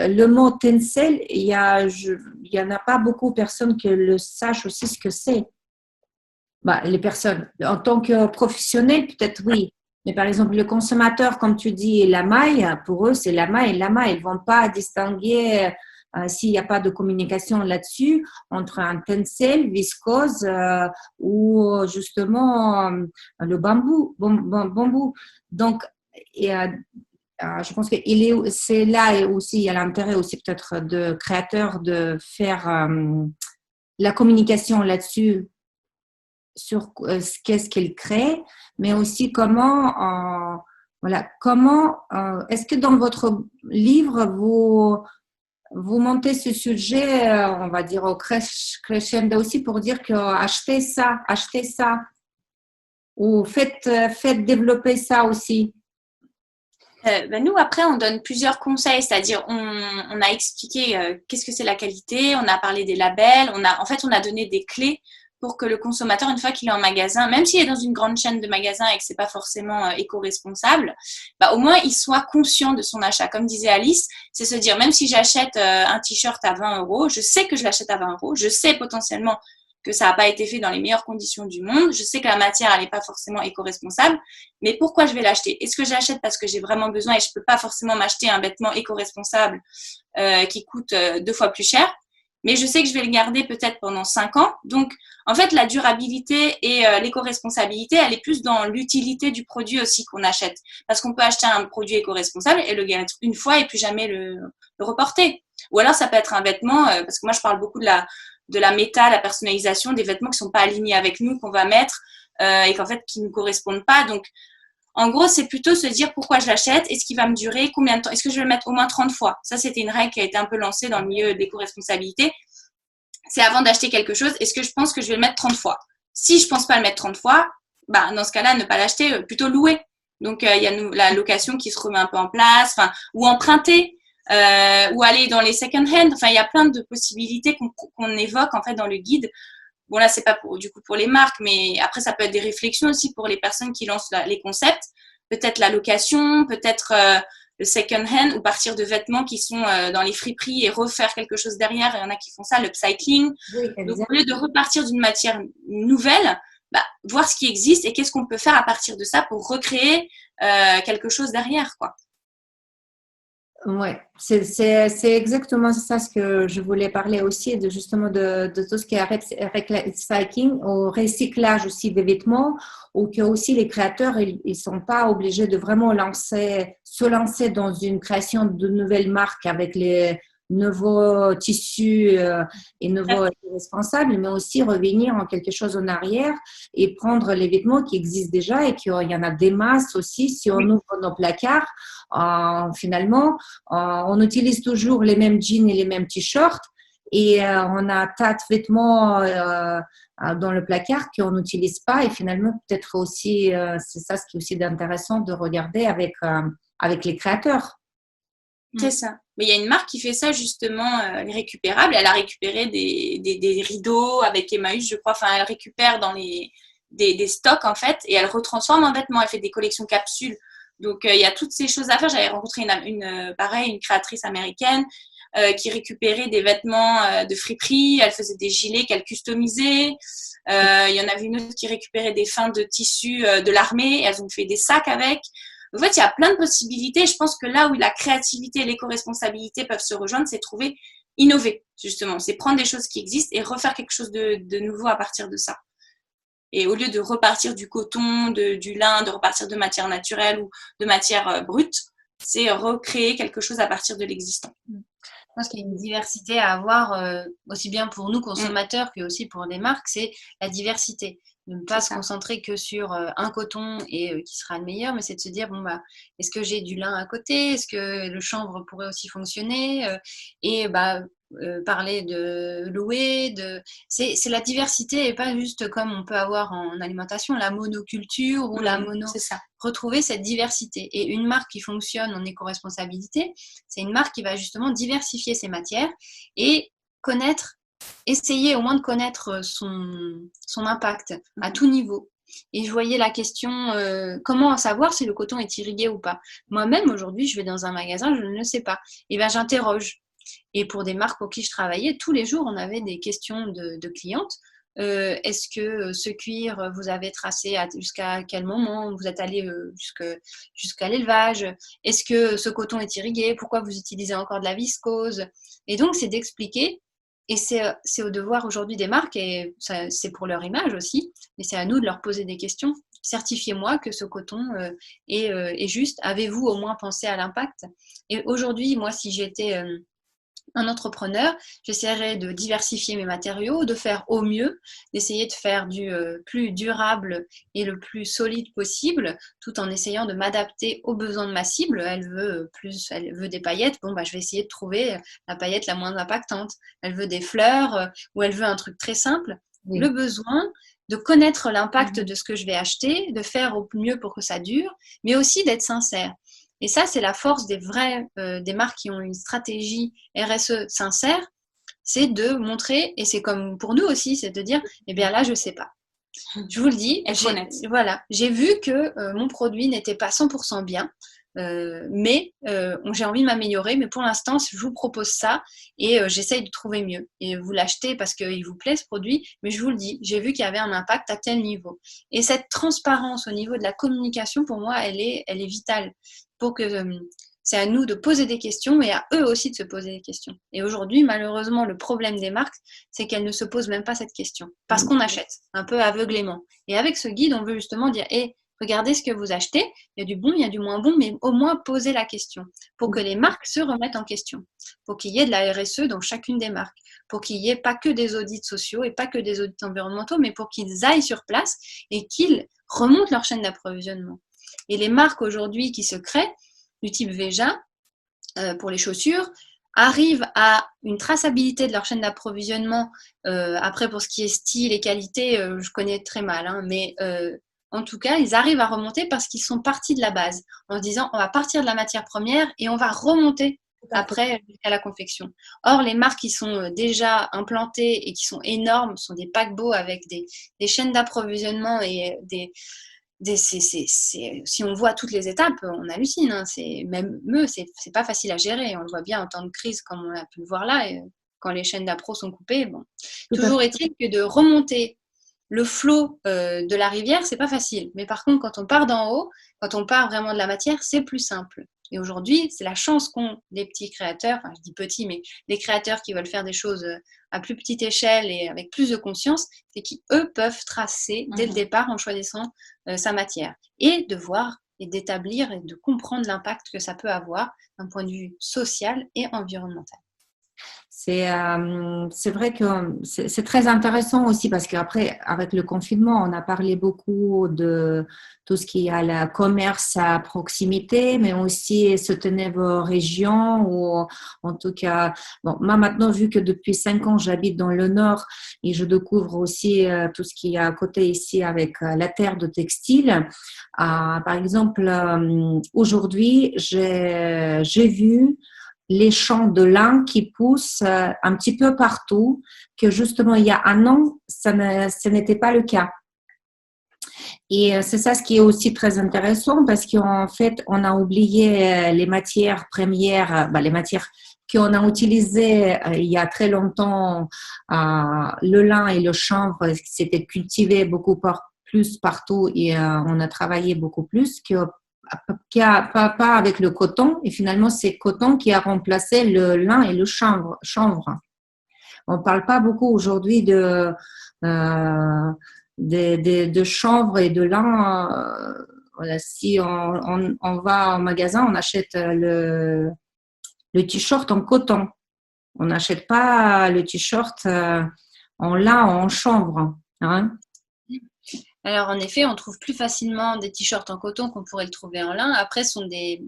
le mot tencel, il y en a pas beaucoup de personnes qui le sachent aussi ce que c'est. Les personnes, en tant que professionnels, peut-être oui. Mais par exemple, le consommateur, comme tu dis, la maille, pour eux, c'est la maille. La maille, ils ne vont pas distinguer, s'il n'y a pas de communication là-dessus, entre un tencel, viscose ou justement le bambou. Donc, je pense que c'est là aussi, il y a l'intérêt aussi peut-être de créateurs de faire la communication là-dessus sur qu'est-ce qu'il crée, mais aussi comment est-ce que dans votre livre vous montez ce sujet, on va dire au crescendo aussi pour dire que achetez ça ou faites développer ça aussi. Nous, après, on donne plusieurs conseils, c'est-à-dire on a expliqué qu'est-ce que c'est la qualité, on a parlé des labels, on a donné des clés pour que le consommateur, une fois qu'il est en magasin, même s'il est dans une grande chaîne de magasins et que c'est pas forcément éco-responsable, au moins il soit conscient de son achat. Comme disait Alice, c'est se dire, même si j'achète un t-shirt à 20 €, je sais que je l'achète à 20 €, je sais potentiellement que ça n'a pas été fait dans les meilleures conditions du monde, je sais que la matière, elle n'est pas forcément éco-responsable, mais pourquoi je vais l'acheter? Est-ce que je l'achète parce que j'ai vraiment besoin et je peux pas forcément m'acheter un vêtement éco-responsable qui coûte 2 fois plus cher? Mais je sais que je vais le garder peut-être pendant 5 ans. Donc, en fait, la durabilité et l'éco-responsabilité, elle est plus dans l'utilité du produit aussi qu'on achète. Parce qu'on peut acheter un produit éco-responsable et le garder une fois et plus jamais le reporter. Ou alors, ça peut être un vêtement, parce que moi, je parle beaucoup de la méta, la personnalisation, des vêtements qui sont pas alignés avec nous, qu'on va mettre et qu'en fait, qui ne correspondent pas. Donc, en gros, c'est plutôt se dire pourquoi je l'achète, est-ce qu'il va me durer, combien de temps, est-ce que je vais le mettre au moins 30 fois? Ça, c'était une règle qui a été un peu lancée dans le milieu de l'éco-responsabilité. C'est avant d'acheter quelque chose, est-ce que je pense que je vais le mettre 30 fois? Si je pense pas le mettre 30 fois, dans ce cas-là, ne pas l'acheter, plutôt louer. Donc, il y a la location qui se remet un peu en place, ou emprunter. ou aller dans les second hand. Enfin, il y a plein de possibilités qu'on évoque en fait dans le guide. Bon, là, c'est pas pour les marques, mais après, ça peut être des réflexions aussi pour les personnes qui lancent les concepts. Peut-être la location, peut-être le second hand, ou partir de vêtements qui sont dans les friperies et refaire quelque chose derrière. Il y en a qui font ça, l'upcycling. Oui, Donc, au lieu de repartir d'une matière nouvelle, voir ce qui existe et qu'est-ce qu'on peut faire à partir de ça pour recréer quelque chose derrière, quoi. Ouais, c'est exactement ça ce que je voulais parler aussi, justement de tout ce qui est recycling, au recyclage aussi des vêtements, ou que aussi les créateurs, ils sont pas obligés de vraiment se lancer dans une création de nouvelles marques avec les nouveaux tissus et nouveaux responsables, mais aussi revenir en quelque chose en arrière et prendre les vêtements qui existent déjà et qu'il y en a des masses aussi si on ouvre nos placards. Finalement, on utilise toujours les mêmes jeans et les mêmes t-shirts et on a un tas de vêtements dans le placard qu'on n'utilise pas et finalement peut-être aussi, c'est ça ce qui est aussi intéressant de regarder avec les créateurs. C'est ça. Mais il y a une marque qui fait ça justement, les récupérables. Elle a récupéré des rideaux avec Emmaüs, je crois. Enfin, elle récupère dans des stocks en fait et elle retransforme en vêtements. Elle fait des collections capsules. Donc il y a toutes ces choses à faire. J'avais rencontré une créatrice américaine qui récupérait des vêtements de friperie. Elle faisait des gilets qu'elle customisait. Il y en avait une autre qui récupérait des fins de tissu de l'armée. Elles ont fait des sacs avec. En fait, il y a plein de possibilités. Je pense que là où la créativité et l'éco-responsabilité peuvent se rejoindre, c'est innover, justement. C'est prendre des choses qui existent et refaire quelque chose de nouveau à partir de ça. Et au lieu de repartir du coton, du lin, de repartir de matière naturelle ou de matière brute, c'est recréer quelque chose à partir de l'existant. Je pense qu'il y a une diversité à avoir, aussi bien pour nous consommateurs que aussi pour les marques, c'est la diversité. De ne pas se concentrer que sur un coton et qui sera le meilleur, mais c'est de se dire, est-ce que j'ai du lin à côté? Est-ce que le chanvre pourrait aussi fonctionner? Parler de louer, c'est la diversité et pas juste comme on peut avoir en alimentation, la monoculture ou la mono. C'est ça. Retrouver cette diversité. Et une marque qui fonctionne en éco-responsabilité, c'est une marque qui va justement diversifier ses matières et essayer au moins de connaître son impact à tout niveau. Et je voyais la question, comment savoir si le coton est irrigué ou pas? Moi-même, aujourd'hui, je vais dans un magasin, je ne le sais pas. Et bien, j'interroge. Et pour des marques pour qui je travaillais, tous les jours, on avait des questions de clientes. Est-ce que ce cuir, vous avez tracé jusqu'à quel moment? Vous êtes allé jusqu'à l'élevage? Est-ce que ce coton est irrigué? Pourquoi vous utilisez encore de la viscose? Et donc, c'est d'expliquer. Et c'est au devoir aujourd'hui des marques, et c'est pour leur image aussi, mais c'est à nous de leur poser des questions. Certifiez-moi que ce coton est juste. Avez-vous au moins pensé à l'impact? Et aujourd'hui, moi, si j'étais un entrepreneur, j'essaierais de diversifier mes matériaux, de faire au mieux, d'essayer de faire du plus durable et le plus solide possible, tout en essayant de m'adapter aux besoins de ma cible. Elle veut des paillettes, je vais essayer de trouver la paillette la moins impactante. Elle veut des fleurs ou elle veut un truc très simple. Oui. Le besoin de connaître l'impact de ce que je vais acheter, de faire au mieux pour que ça dure, mais aussi d'être sincère. Et ça, c'est la force des marques qui ont une stratégie RSE sincère, c'est de montrer, et c'est comme pour nous aussi, c'est de dire, eh bien là, je ne sais pas. Je vous le dis, j'ai vu que mon produit n'était pas 100% bien, mais j'ai envie de m'améliorer, mais pour l'instant, je vous propose ça et j'essaye de trouver mieux. Et vous l'achetez parce qu'il vous plaît ce produit, mais je vous le dis, j'ai vu qu'il y avait un impact à tel niveau. Et cette transparence au niveau de la communication, pour moi, elle est vitale. Pour que c'est à nous de poser des questions et à eux aussi de se poser des questions. Et aujourd'hui, malheureusement, le problème des marques, c'est qu'elles ne se posent même pas cette question parce qu'on achète un peu aveuglément. Et avec ce guide, on veut justement dire regardez ce que vous achetez, il y a du bon, il y a du moins bon, mais au moins posez la question pour que les marques se remettent en question, pour qu'il y ait de la RSE dans chacune des marques, pour qu'il n'y ait pas que des audits sociaux et pas que des audits environnementaux, mais pour qu'ils aillent sur place et qu'ils remontent leur chaîne d'approvisionnement. Et les marques aujourd'hui qui se créent, du type Veja, pour les chaussures, arrivent à une traçabilité de leur chaîne d'approvisionnement. Après, pour ce qui est style et qualité, je connais très mal, mais en tout cas, ils arrivent à remonter parce qu'ils sont partis de la base, en se disant on va partir de la matière première et on va remonter après jusqu'à la confection. Or, les marques qui sont déjà implantées et qui sont énormes sont des paquebots avec des chaînes d'approvisionnement et si on voit toutes les étapes, on hallucine. Hein. Même eux, c'est pas facile à gérer. On le voit bien en temps de crise, comme on a pu le voir là, quand les chaînes d'appro sont coupées. Bon. Toujours est-il que de remonter le flot de la rivière, c'est pas facile. Mais par contre, quand on part d'en haut, quand on part vraiment de la matière, c'est plus simple. Et aujourd'hui, c'est la chance qu'ont les petits créateurs, enfin je dis petits, mais les créateurs qui veulent faire des choses à plus petite échelle et avec plus de conscience, c'est qu'eux peuvent tracer dès le départ en choisissant sa matière. Et de voir et d'établir et de comprendre l'impact que ça peut avoir d'un point de vue social et environnemental. C'est vrai que c'est très intéressant aussi parce qu'après, avec le confinement, on a parlé beaucoup de tout ce qui est à la commerce à proximité, mais aussi se tenir vos régions ou en tout cas, bon, moi maintenant, vu que depuis 5 ans, j'habite dans le Nord et je découvre aussi tout ce qui est à côté ici avec la terre de textile. Par exemple, aujourd'hui, j'ai vu les champs de lin qui poussent un petit peu partout, que justement il y a un an, ce n'était pas le cas. Et c'est ça ce qui est aussi très intéressant parce qu'en fait, on a oublié les matières premières, les matières qu'on a utilisées il y a très longtemps, le lin et le chanvre, c'était cultivé beaucoup plus partout et on a travaillé beaucoup plus pas avec le coton, et finalement c'est le coton qui a remplacé le lin et le chanvre. On ne parle pas beaucoup aujourd'hui de chanvre et de lin. Voilà, si on va au magasin, on achète le t-shirt en coton. On n'achète pas le t-shirt en lin ou en chanvre. Hein. Alors, en effet, on trouve plus facilement des t-shirts en coton qu'on pourrait le trouver en lin. Après, il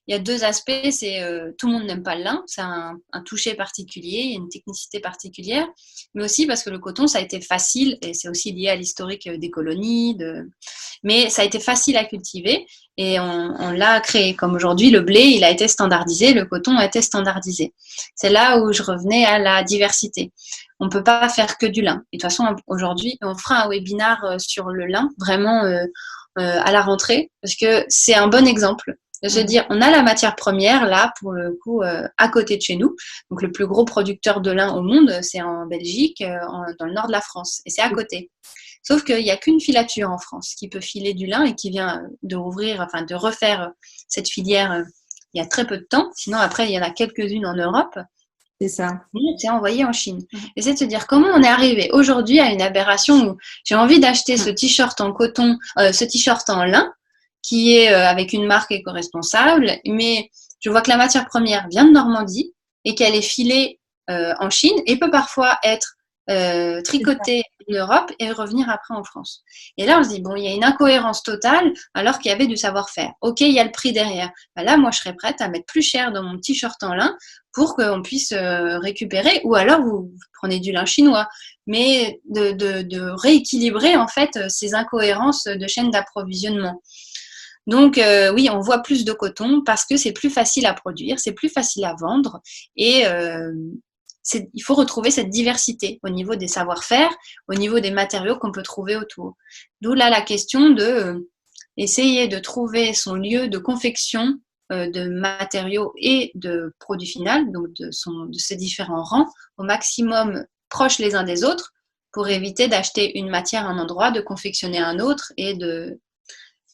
y a deux aspects. C'est tout le monde n'aime pas le lin. C'est un toucher particulier, une technicité particulière. Mais aussi parce que le coton, ça a été facile, et c'est aussi lié à l'historique des colonies. Mais ça a été facile à cultiver et on l'a créé. Comme aujourd'hui, le blé, il a été standardisé, le coton a été standardisé. C'est là où je revenais à la diversité. On ne peut pas faire que du lin. Et de toute façon, aujourd'hui, on fera un webinar sur le lin, vraiment à la rentrée, parce que c'est un bon exemple de se dire, on a la matière première, là, pour le coup, à côté de chez nous. Donc, le plus gros producteur de lin au monde, c'est en Belgique, dans le nord de la France, et c'est à côté. Sauf qu'il n'y a qu'une filature en France qui peut filer du lin et qui vient de refaire cette filière il y a très peu de temps. Sinon, après, il y en a quelques-unes en Europe. C'est ça. C'est envoyé en Chine. Et c'est de se dire comment on est arrivé aujourd'hui à une aberration où j'ai envie d'acheter ce t-shirt en coton, ce t-shirt en lin, qui est avec une marque éco-responsable, mais je vois que la matière première vient de Normandie et qu'elle est filée en Chine et peut parfois être tricotée en Europe et revenir après en France. Et là, on se dit, bon, il y a une incohérence totale alors qu'il y avait du savoir-faire. Ok, il y a le prix derrière. Là, moi, je serais prête à mettre plus cher dans mon t-shirt en lin pour qu'on puisse récupérer, ou alors vous prenez du lin chinois, mais de rééquilibrer en fait ces incohérences de chaîne d'approvisionnement. Donc oui, on voit plus de coton parce que c'est plus facile à produire, c'est plus facile à vendre et il faut retrouver cette diversité au niveau des savoir-faire, au niveau des matériaux qu'on peut trouver autour. D'où là la question de essayer de trouver son lieu de confection de matériaux et de produits finaux, donc de ces différents rangs, au maximum proches les uns des autres, pour éviter d'acheter une matière à un endroit, de confectionner un autre et de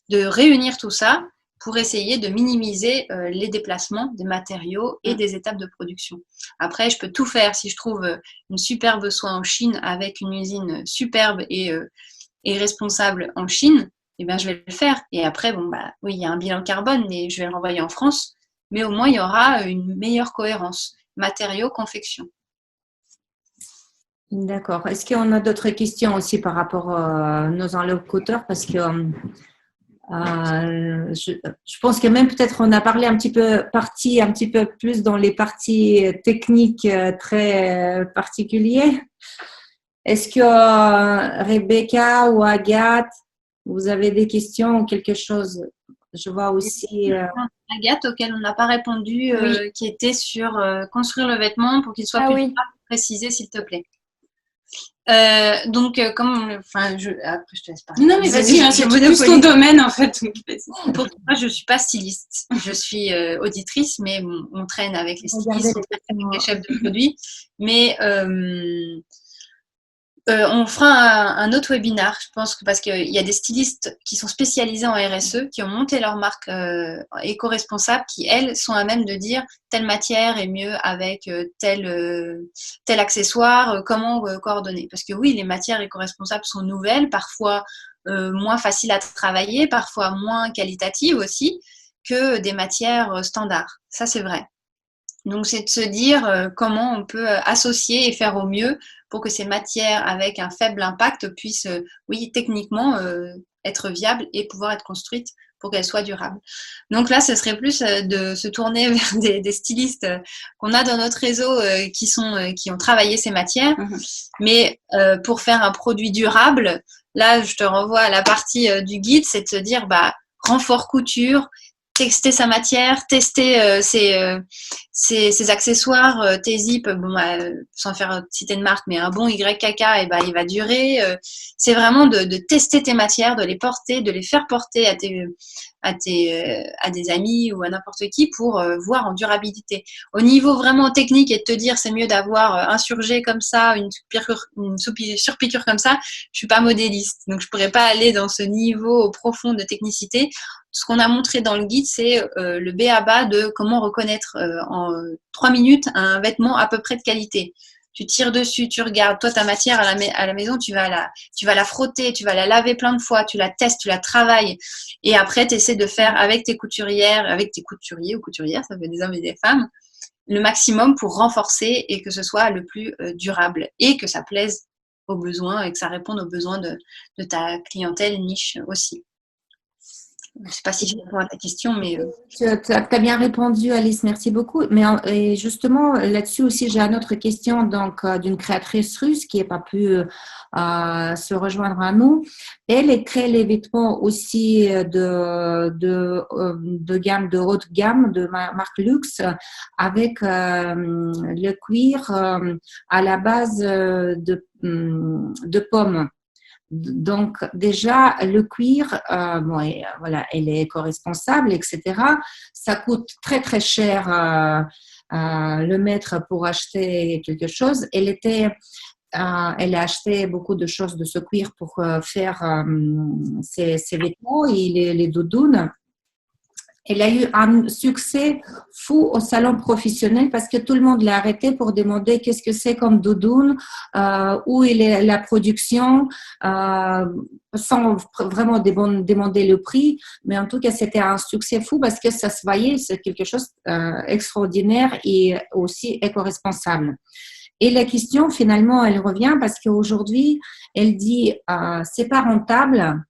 réunir tout ça pour essayer de minimiser les déplacements des matériaux et des étapes de production. Après, je peux tout faire. Si je trouve une superbe soie en Chine avec une usine superbe et responsable en Chine, eh bien, je vais le faire. Et après, oui, il y a un bilan carbone, mais je vais le renvoyer en France. Mais au moins, il y aura une meilleure cohérence. Matériaux, confection. D'accord. Est-ce qu'on a d'autres questions aussi par rapport à nos interlocuteurs? Parce que je pense que même peut-être on a parlé un petit peu plus dans les parties techniques très particulières. Est-ce que Rebecca ou Agathe, vous avez des questions ou quelque chose? Je vois aussi. Agathe, auquel on n'a pas répondu, qui était sur construire le vêtement pour qu'il soit plus précisé, s'il te plaît. Donc, après, je te laisse parler. Non, mais vas-y, c'est plus ton domaine, en fait. Pour moi, je ne suis pas styliste. Je suis auditrice, mais on traîne avec les stylistes, on traîne avec les chefs de produits. Mais on fera un autre webinaire, je pense, parce qu'il y a des stylistes qui sont spécialisés en RSE, qui ont monté leur marque éco-responsable, qui, elles, sont à même de dire telle matière est mieux avec tel accessoire, comment coordonner. Parce que oui, les matières éco-responsables sont nouvelles, parfois moins faciles à travailler, parfois moins qualitatives aussi que des matières standards. Ça, c'est vrai. Donc, c'est de se dire comment on peut associer et faire au mieux pour que ces matières avec un faible impact puissent, techniquement être viables et pouvoir être construites pour qu'elles soient durables. Donc là, ce serait plus de se tourner vers des stylistes qu'on a dans notre réseau qui ont travaillé ces matières. Mais pour faire un produit durable, là, je te renvoie à la partie du guide, c'est de se dire, renfort couture, tester sa matière, tester ses accessoires, tes zips, sans faire citer de marque, mais un bon YKK, il va durer. C'est vraiment de tester tes matières, de les porter, de les faire porter à des amis ou à n'importe qui pour voir en durabilité. Au niveau vraiment technique et de te dire c'est mieux d'avoir un surjet comme ça, une surpiqûre comme ça, je suis pas modéliste, donc je pourrais pas aller dans ce niveau profond de technicité. Ce qu'on a montré dans le guide, c'est le b.a.-ba de comment reconnaître en 3 minutes un vêtement à peu près de qualité. Tu tires dessus, tu regardes, toi ta matière à la maison, tu vas la frotter, tu vas la laver plein de fois, tu la testes, tu la travailles et après tu essaies de faire avec tes couturières, avec tes couturiers ou couturières, ça fait des hommes et des femmes, le maximum pour renforcer et que ce soit le plus durable et que ça plaise aux besoins et que ça réponde aux besoins de ta clientèle niche aussi. Je ne sais pas si je réponds à ta question, mais… Tu as bien répondu, Alice, merci beaucoup. Mais et justement, là-dessus aussi, j'ai une autre question d'une créatrice russe qui n'a pas pu se rejoindre à nous. Elle crée les vêtements aussi de gamme, de haute gamme, de marque luxe, avec le cuir à la base de pommes. Donc, déjà, le cuir, voilà, elle est éco-responsable, etc. Ça coûte très, très cher le mètre pour acheter quelque chose. Elle a acheté beaucoup de choses de ce cuir pour faire ses vêtements et les doudounes. Elle a eu un succès fou au salon professionnel parce que tout le monde l'a arrêté pour demander qu'est-ce que c'est comme doudoune, où est la production, sans vraiment demander le prix. Mais en tout cas, c'était un succès fou parce que ça se voyait, c'est quelque chose d'extraordinaire et aussi éco-responsable. Et la question, finalement, elle revient parce qu'aujourd'hui, elle dit c'est pas rentable.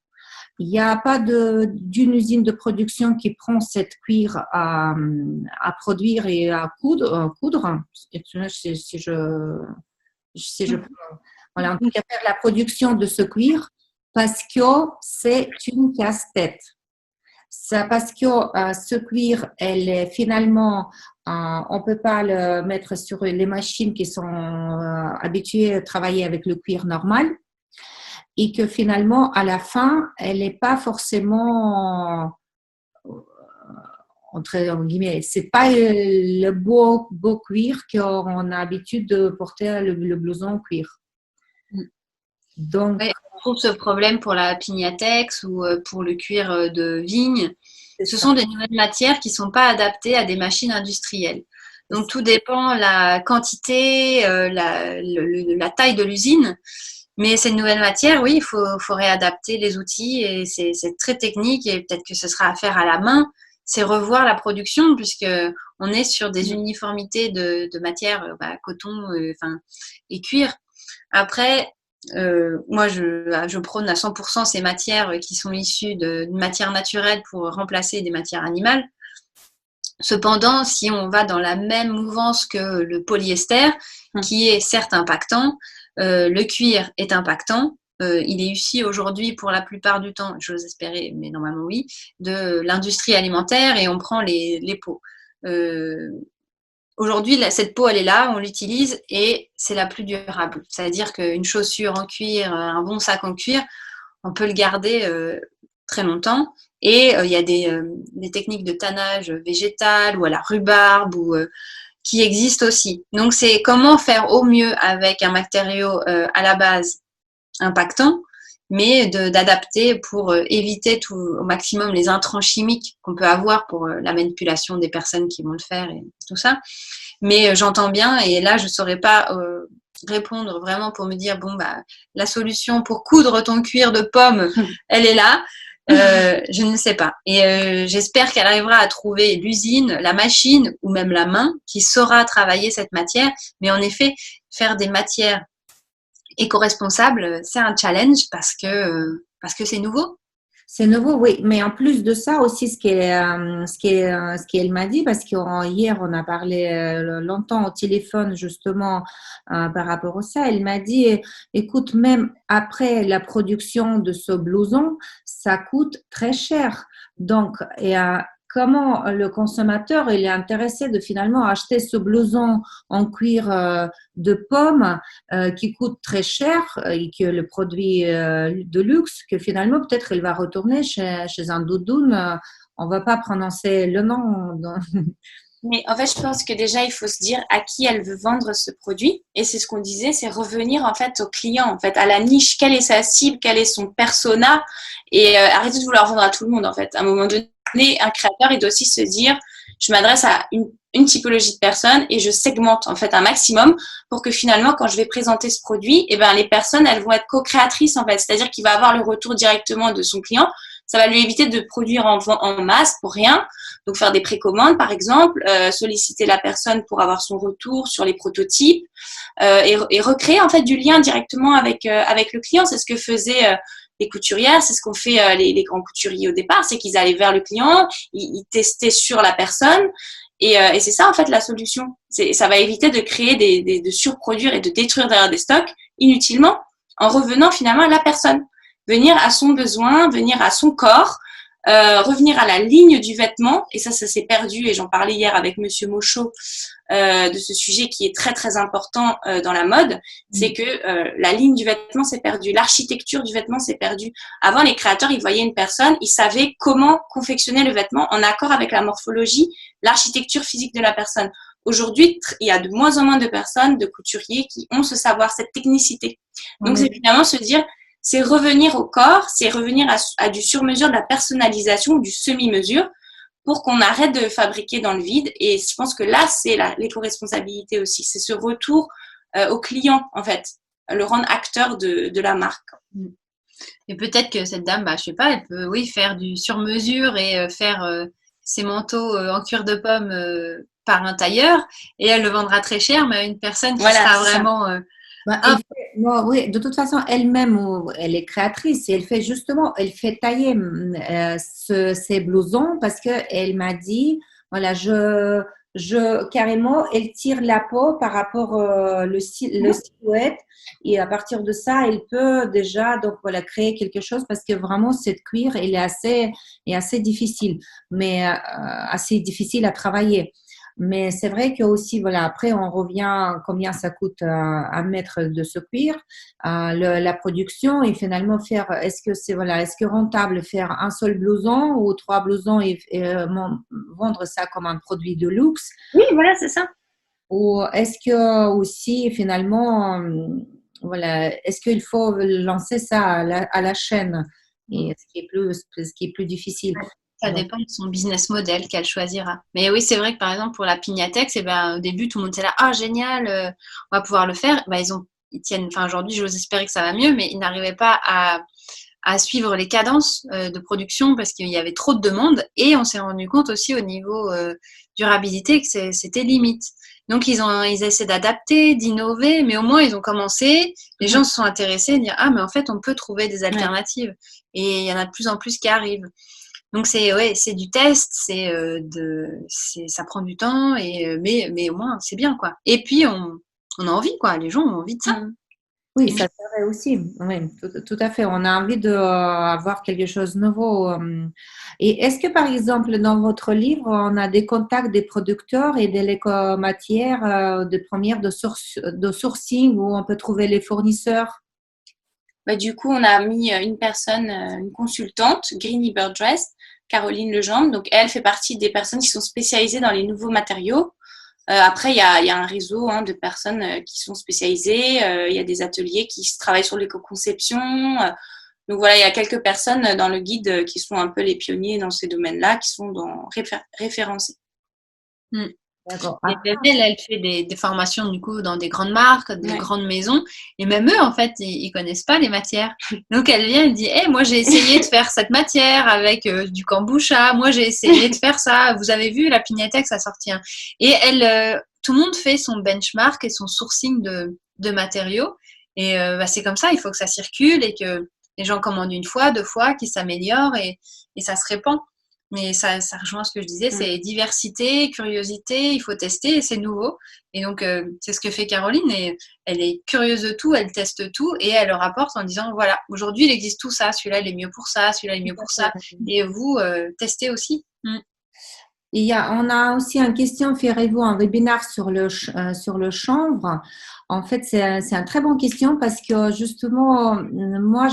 Il n'y a pas d'une usine de production qui prend cette cuir à produire et à coudre. Voilà, en tout cas, faire la production de ce cuir parce que c'est une casse-tête. Ça, parce que ce cuir, elle est finalement, on peut pas le mettre sur les machines qui sont habituées à travailler avec le cuir normal. Et que finalement, à la fin, elle n'est pas forcément, entre guillemets, c'est pas le beau cuir qu'on a l'habitude de porter le blouson en cuir. Donc, on trouve ce problème pour la pignatex ou pour le cuir de vigne. Ce sont des nouvelles matières qui ne sont pas adaptées à des machines industrielles. Donc, tout dépend la quantité, la taille de l'usine. Mais ces nouvelles matières, oui, il faut réadapter les outils et c'est très technique et peut-être que ce sera à faire à la main. C'est revoir la production puisque on est sur des uniformités de matières, coton et cuir. Après, moi, je prône à 100% ces matières qui sont issues de matières naturelles pour remplacer des matières animales. Cependant, si on va dans la même mouvance que le polyester, qui est certes impactant, le cuir est impactant, il est issu aujourd'hui pour la plupart du temps, j'ose espérer, mais normalement oui, de l'industrie alimentaire et on prend les peaux. Aujourd'hui, cette peau, elle est là, on l'utilise et c'est la plus durable. C'est-à-dire qu'une chaussure en cuir, un bon sac en cuir, on peut le garder très longtemps. Et il y a des techniques de tannage végétal ou à la rhubarbe qui existent aussi. Donc, c'est comment faire au mieux avec un matériau à la base impactant, mais d'adapter pour éviter au maximum les intrants chimiques qu'on peut avoir pour la manipulation des personnes qui vont le faire et tout ça. Mais j'entends bien et là, je ne saurais pas répondre vraiment pour me dire, bon, bah, la solution pour coudre ton cuir de pomme, elle est là. Je ne sais pas. Et j'espère qu'elle arrivera à trouver l'usine, la machine ou même la main qui saura travailler cette matière. Mais en effet, faire des matières éco-responsables, c'est un challenge parce que c'est nouveau. C'est nouveau, oui. Mais en plus de ça aussi, ce qu'elle m'a dit, parce qu'hier, on a parlé longtemps au téléphone justement par rapport à ça. Elle m'a dit, écoute, même après la production de ce blouson, ça coûte très cher. Donc, comment le consommateur il est intéressé de finalement acheter ce blouson en cuir de pomme qui coûte très cher et que le produit de luxe, que finalement peut-être il va retourner chez un doudoune. On va pas prononcer le nom. Mais en fait, je pense que déjà, il faut se dire à qui elle veut vendre ce produit. Et c'est ce qu'on disait, c'est revenir en fait au client, en fait, à la niche. Quelle est sa cible, quel est son persona, et arrêter de vouloir vendre à tout le monde, en fait. À un moment donné, un créateur, il doit aussi se dire, je m'adresse à une typologie de personnes et je segmente en fait un maximum pour que finalement, quand je vais présenter ce produit, eh ben, les personnes, elles vont être co-créatrices, en fait. C'est-à-dire qu'il va avoir le retour directement de son client. Ça va lui éviter de produire en masse pour rien. Donc, faire des précommandes, par exemple, solliciter la personne pour avoir son retour sur les prototypes et recréer en fait du lien directement avec le client. C'est ce que faisaient les couturières, c'est ce qu'ont fait les grands couturiers au départ, c'est qu'ils allaient vers le client, ils testaient sur la personne. Et c'est ça en fait la solution. Ça va éviter de créer de surproduire et de détruire derrière des stocks inutilement en revenant finalement à la personne. Venir à son besoin, venir à son corps, revenir à la ligne du vêtement. Et ça s'est perdu. Et j'en parlais hier avec Monsieur Mochot de ce sujet qui est très très important dans la mode. C'est que la ligne du vêtement s'est perdue, l'architecture du vêtement s'est perdue. Avant, les créateurs, ils voyaient une personne, ils savaient comment confectionner le vêtement en accord avec la morphologie, l'architecture physique de la personne. Aujourd'hui, il y a de moins en moins de personnes, de couturiers qui ont ce savoir, cette technicité. Donc, c'est finalement se dire, c'est revenir au corps, c'est revenir à du sur-mesure, de la personnalisation, du semi-mesure, pour qu'on arrête de fabriquer dans le vide. Et je pense que là, c'est l'éco-responsabilité aussi. C'est ce retour au client, en fait, le rendre acteur de la marque. Et peut-être que cette dame, je sais pas, elle peut, oui, faire du sur-mesure et faire ses manteaux en cuir de pomme par un tailleur, et elle le vendra très cher, mais à une personne qui sera vraiment... oui, de toute façon, elle-même, elle est créatrice et elle fait tailler ces blousons parce qu'elle m'a dit, voilà, carrément, elle tire la peau par rapport le silhouette et à partir de ça, elle peut déjà donc voilà créer quelque chose parce que vraiment cette cuir, elle est assez difficile, mais assez difficile à travailler. Mais c'est vrai que aussi, voilà, après, on revient combien ça coûte un mètre de ce cuir, la production et finalement est-ce que rentable faire un seul blouson ou 3 blousons et vendre ça comme un produit de luxe? Oui, voilà, c'est ça. Ou est-ce que aussi, finalement, voilà, est-ce qu'il faut lancer ça à la chaîne? Et ce qui est plus difficile. Ça dépend de son business model qu'elle choisira. Mais oui, c'est vrai que par exemple, pour la Pignatex, au début, tout le monde était là, ah, génial, on va pouvoir le faire. Ils tiennent, aujourd'hui, j'ose espérer que ça va mieux, mais ils n'arrivaient pas à suivre les cadences de production parce qu'il y avait trop de demandes. Et on s'est rendu compte aussi au niveau durabilité que c'était limite. Donc, ils essaient d'adapter, d'innover, mais au moins, ils ont commencé. Les gens se sont intéressés à dire, ah, mais en fait, on peut trouver des alternatives. Et il y en a de plus en plus qui arrivent. Donc c'est du test, ça prend du temps mais au moins c'est bien quoi. Et puis on a envie quoi, les gens ont envie de ça. Oui, ça serait aussi. Oui, tout à fait. On a envie de avoir quelque chose de nouveau. Et est-ce que, par exemple, dans votre livre, on a des contacts des producteurs et des matières de première de sourcing où on peut trouver les fournisseurs? Bah, du coup, on a mis une personne, une consultante, Greeny Bird Dress, Caroline Legendre. Donc, elle fait partie des personnes qui sont spécialisées dans les nouveaux matériaux. Après, il y a un réseau de personnes qui sont spécialisées. Il y a des ateliers qui travaillent sur l'éco-conception. Donc voilà, il y a quelques personnes dans le guide qui sont un peu les pionniers dans ces domaines-là, qui sont référencés. Mm. D'accord. Et elle fait des formations du coup dans des grandes marques, des grandes maisons, et même eux en fait ils connaissent pas les matières. Donc elle vient et dit hey, moi j'ai essayé de faire cette matière avec du kombucha, moi j'ai essayé de faire ça. Vous avez vu la Pignatex a sorti un. Et elle, tout le monde fait son benchmark et son sourcing de matériaux. Et c'est comme ça, il faut que ça circule et que les gens commandent une fois, deux fois, qu'ils s'améliorent et ça se répand. Mais ça rejoint ce que je disais, c'est diversité, curiosité, il faut tester et c'est nouveau. Et donc, c'est ce que fait Caroline. Et elle est curieuse de tout, elle teste tout et elle le rapporte en disant, voilà, aujourd'hui, il existe tout ça. Celui-là, il est mieux pour ça, celui-là, il est mieux pour ça. Et vous, testez aussi. On a aussi une question, ferez-vous un webinaire sur sur le chanvre? En fait, c'est une très bonne question parce que justement, moi,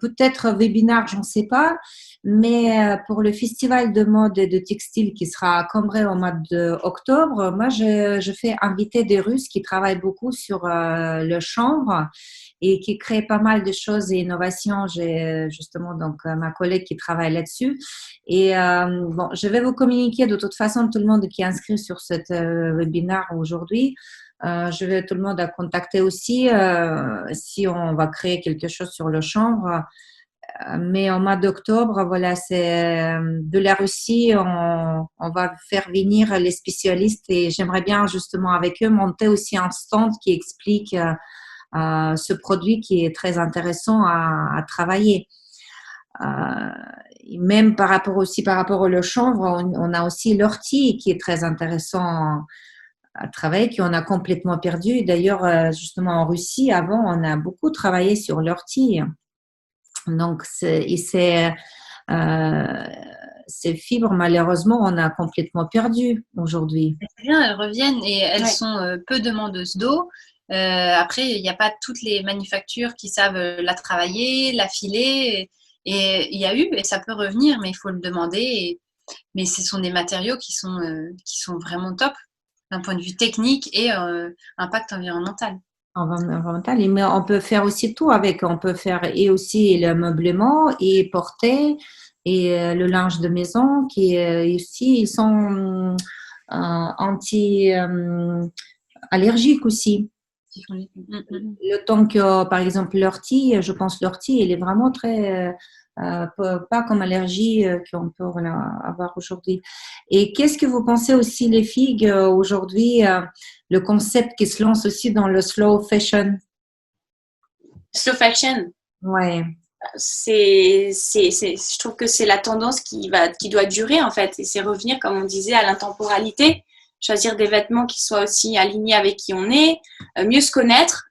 peut-être webinaire, j'en sais pas, mais pour le festival de mode et de textile qui sera à Cambrai au mois d'octobre, moi, je fais inviter des Russes qui travaillent beaucoup sur le chanvre et qui créent pas mal de choses et innovations. J'ai justement donc ma collègue qui travaille là-dessus. Et bon, je vais vous communiquer de toute façon tout le monde qui est inscrit sur cet webinaire aujourd'hui. Je vais tout le monde à contacter aussi si on va créer quelque chose sur le chanvre. Mais au mois d'octobre, voilà, c'est de la Russie, on va faire venir les spécialistes et j'aimerais bien justement avec eux monter aussi un stand qui explique ce produit qui est très intéressant à travailler. Même par rapport au chanvre, on a aussi l'ortie qui est très intéressant à travailler, qu'on a complètement perdu. D'ailleurs, justement en Russie, avant, on a beaucoup travaillé sur l'ortie. Donc, ces fibres, malheureusement, on a complètement perdu aujourd'hui. C'est bien, elles reviennent et elles sont peu demandeuses d'eau. Après, il n'y a pas toutes les manufactures qui savent la travailler, la filer. Et il y a eu, et ça peut revenir, mais il faut le demander. Mais ce sont des matériaux qui sont vraiment top d'un point de vue technique et impact environnemental. Environnemental, mais on peut faire aussi tout avec. On peut faire et aussi le meublement et porter et le linge de maison qui aussi ils sont anti-allergiques aussi. Le temps que, par exemple, l'ortie, je pense l'ortie, elle est vraiment très, pas comme allergie qu'on peut avoir aujourd'hui. Et qu'est-ce que vous pensez aussi, les filles, aujourd'hui, le concept qui se lance aussi dans le slow fashion? Slow fashion. Ouais. Je trouve que c'est la tendance qui doit durer en fait, et c'est revenir, comme on disait, à l'intemporalité. Choisir des vêtements qui soient aussi alignés avec qui on est, mieux se connaître.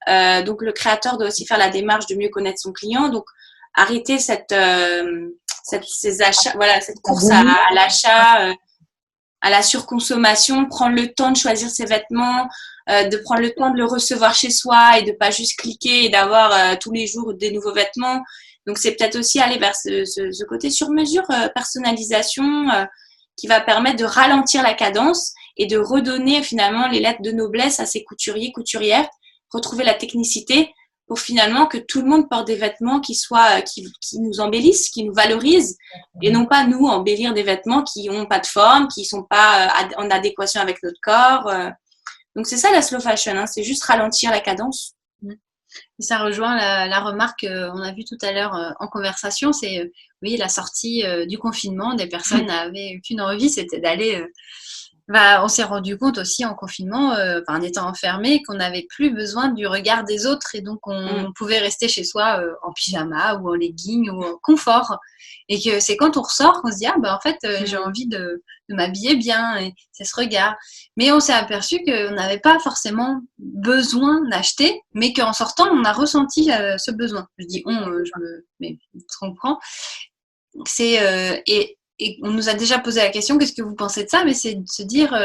Donc, le créateur doit aussi faire la démarche de mieux connaître son client. Donc, arrêter ces achats, voilà, cette course à l'achat, à la surconsommation, prendre le temps de choisir ses vêtements, de prendre le temps de le recevoir chez soi et de pas juste cliquer et d'avoir tous les jours des nouveaux vêtements. Donc, c'est peut-être aussi aller vers ce côté sur-mesure, personnalisation, qui va permettre de ralentir la cadence et de redonner finalement les lettres de noblesse à ces couturiers, couturières, retrouver la technicité pour finalement que tout le monde porte des vêtements qui nous embellissent, qui nous valorisent, et non pas nous embellir des vêtements qui n'ont pas de forme, qui sont pas en adéquation avec notre corps. Donc c'est ça la slow fashion, hein, c'est juste ralentir la cadence. Et ça rejoint la remarque qu'on a vue tout à l'heure en conversation, c'est oui, la sortie du confinement, des personnes n'avaient qu'une envie, c'était d'aller on s'est rendu compte aussi en confinement, en étant enfermé, qu'on n'avait plus besoin du regard des autres et donc on pouvait rester chez soi en pyjama ou en legging ou en confort. Et que c'est quand on ressort qu'on se dit en fait j'ai envie de m'habiller bien et c'est ce regard. Mais on s'est aperçu qu'on n'avait pas forcément besoin d'acheter, mais qu'en sortant on a ressenti ce besoin. Je dis mais je comprends. Et on nous a déjà posé la question, qu'est-ce que vous pensez de ça? Mais c'est de se dire,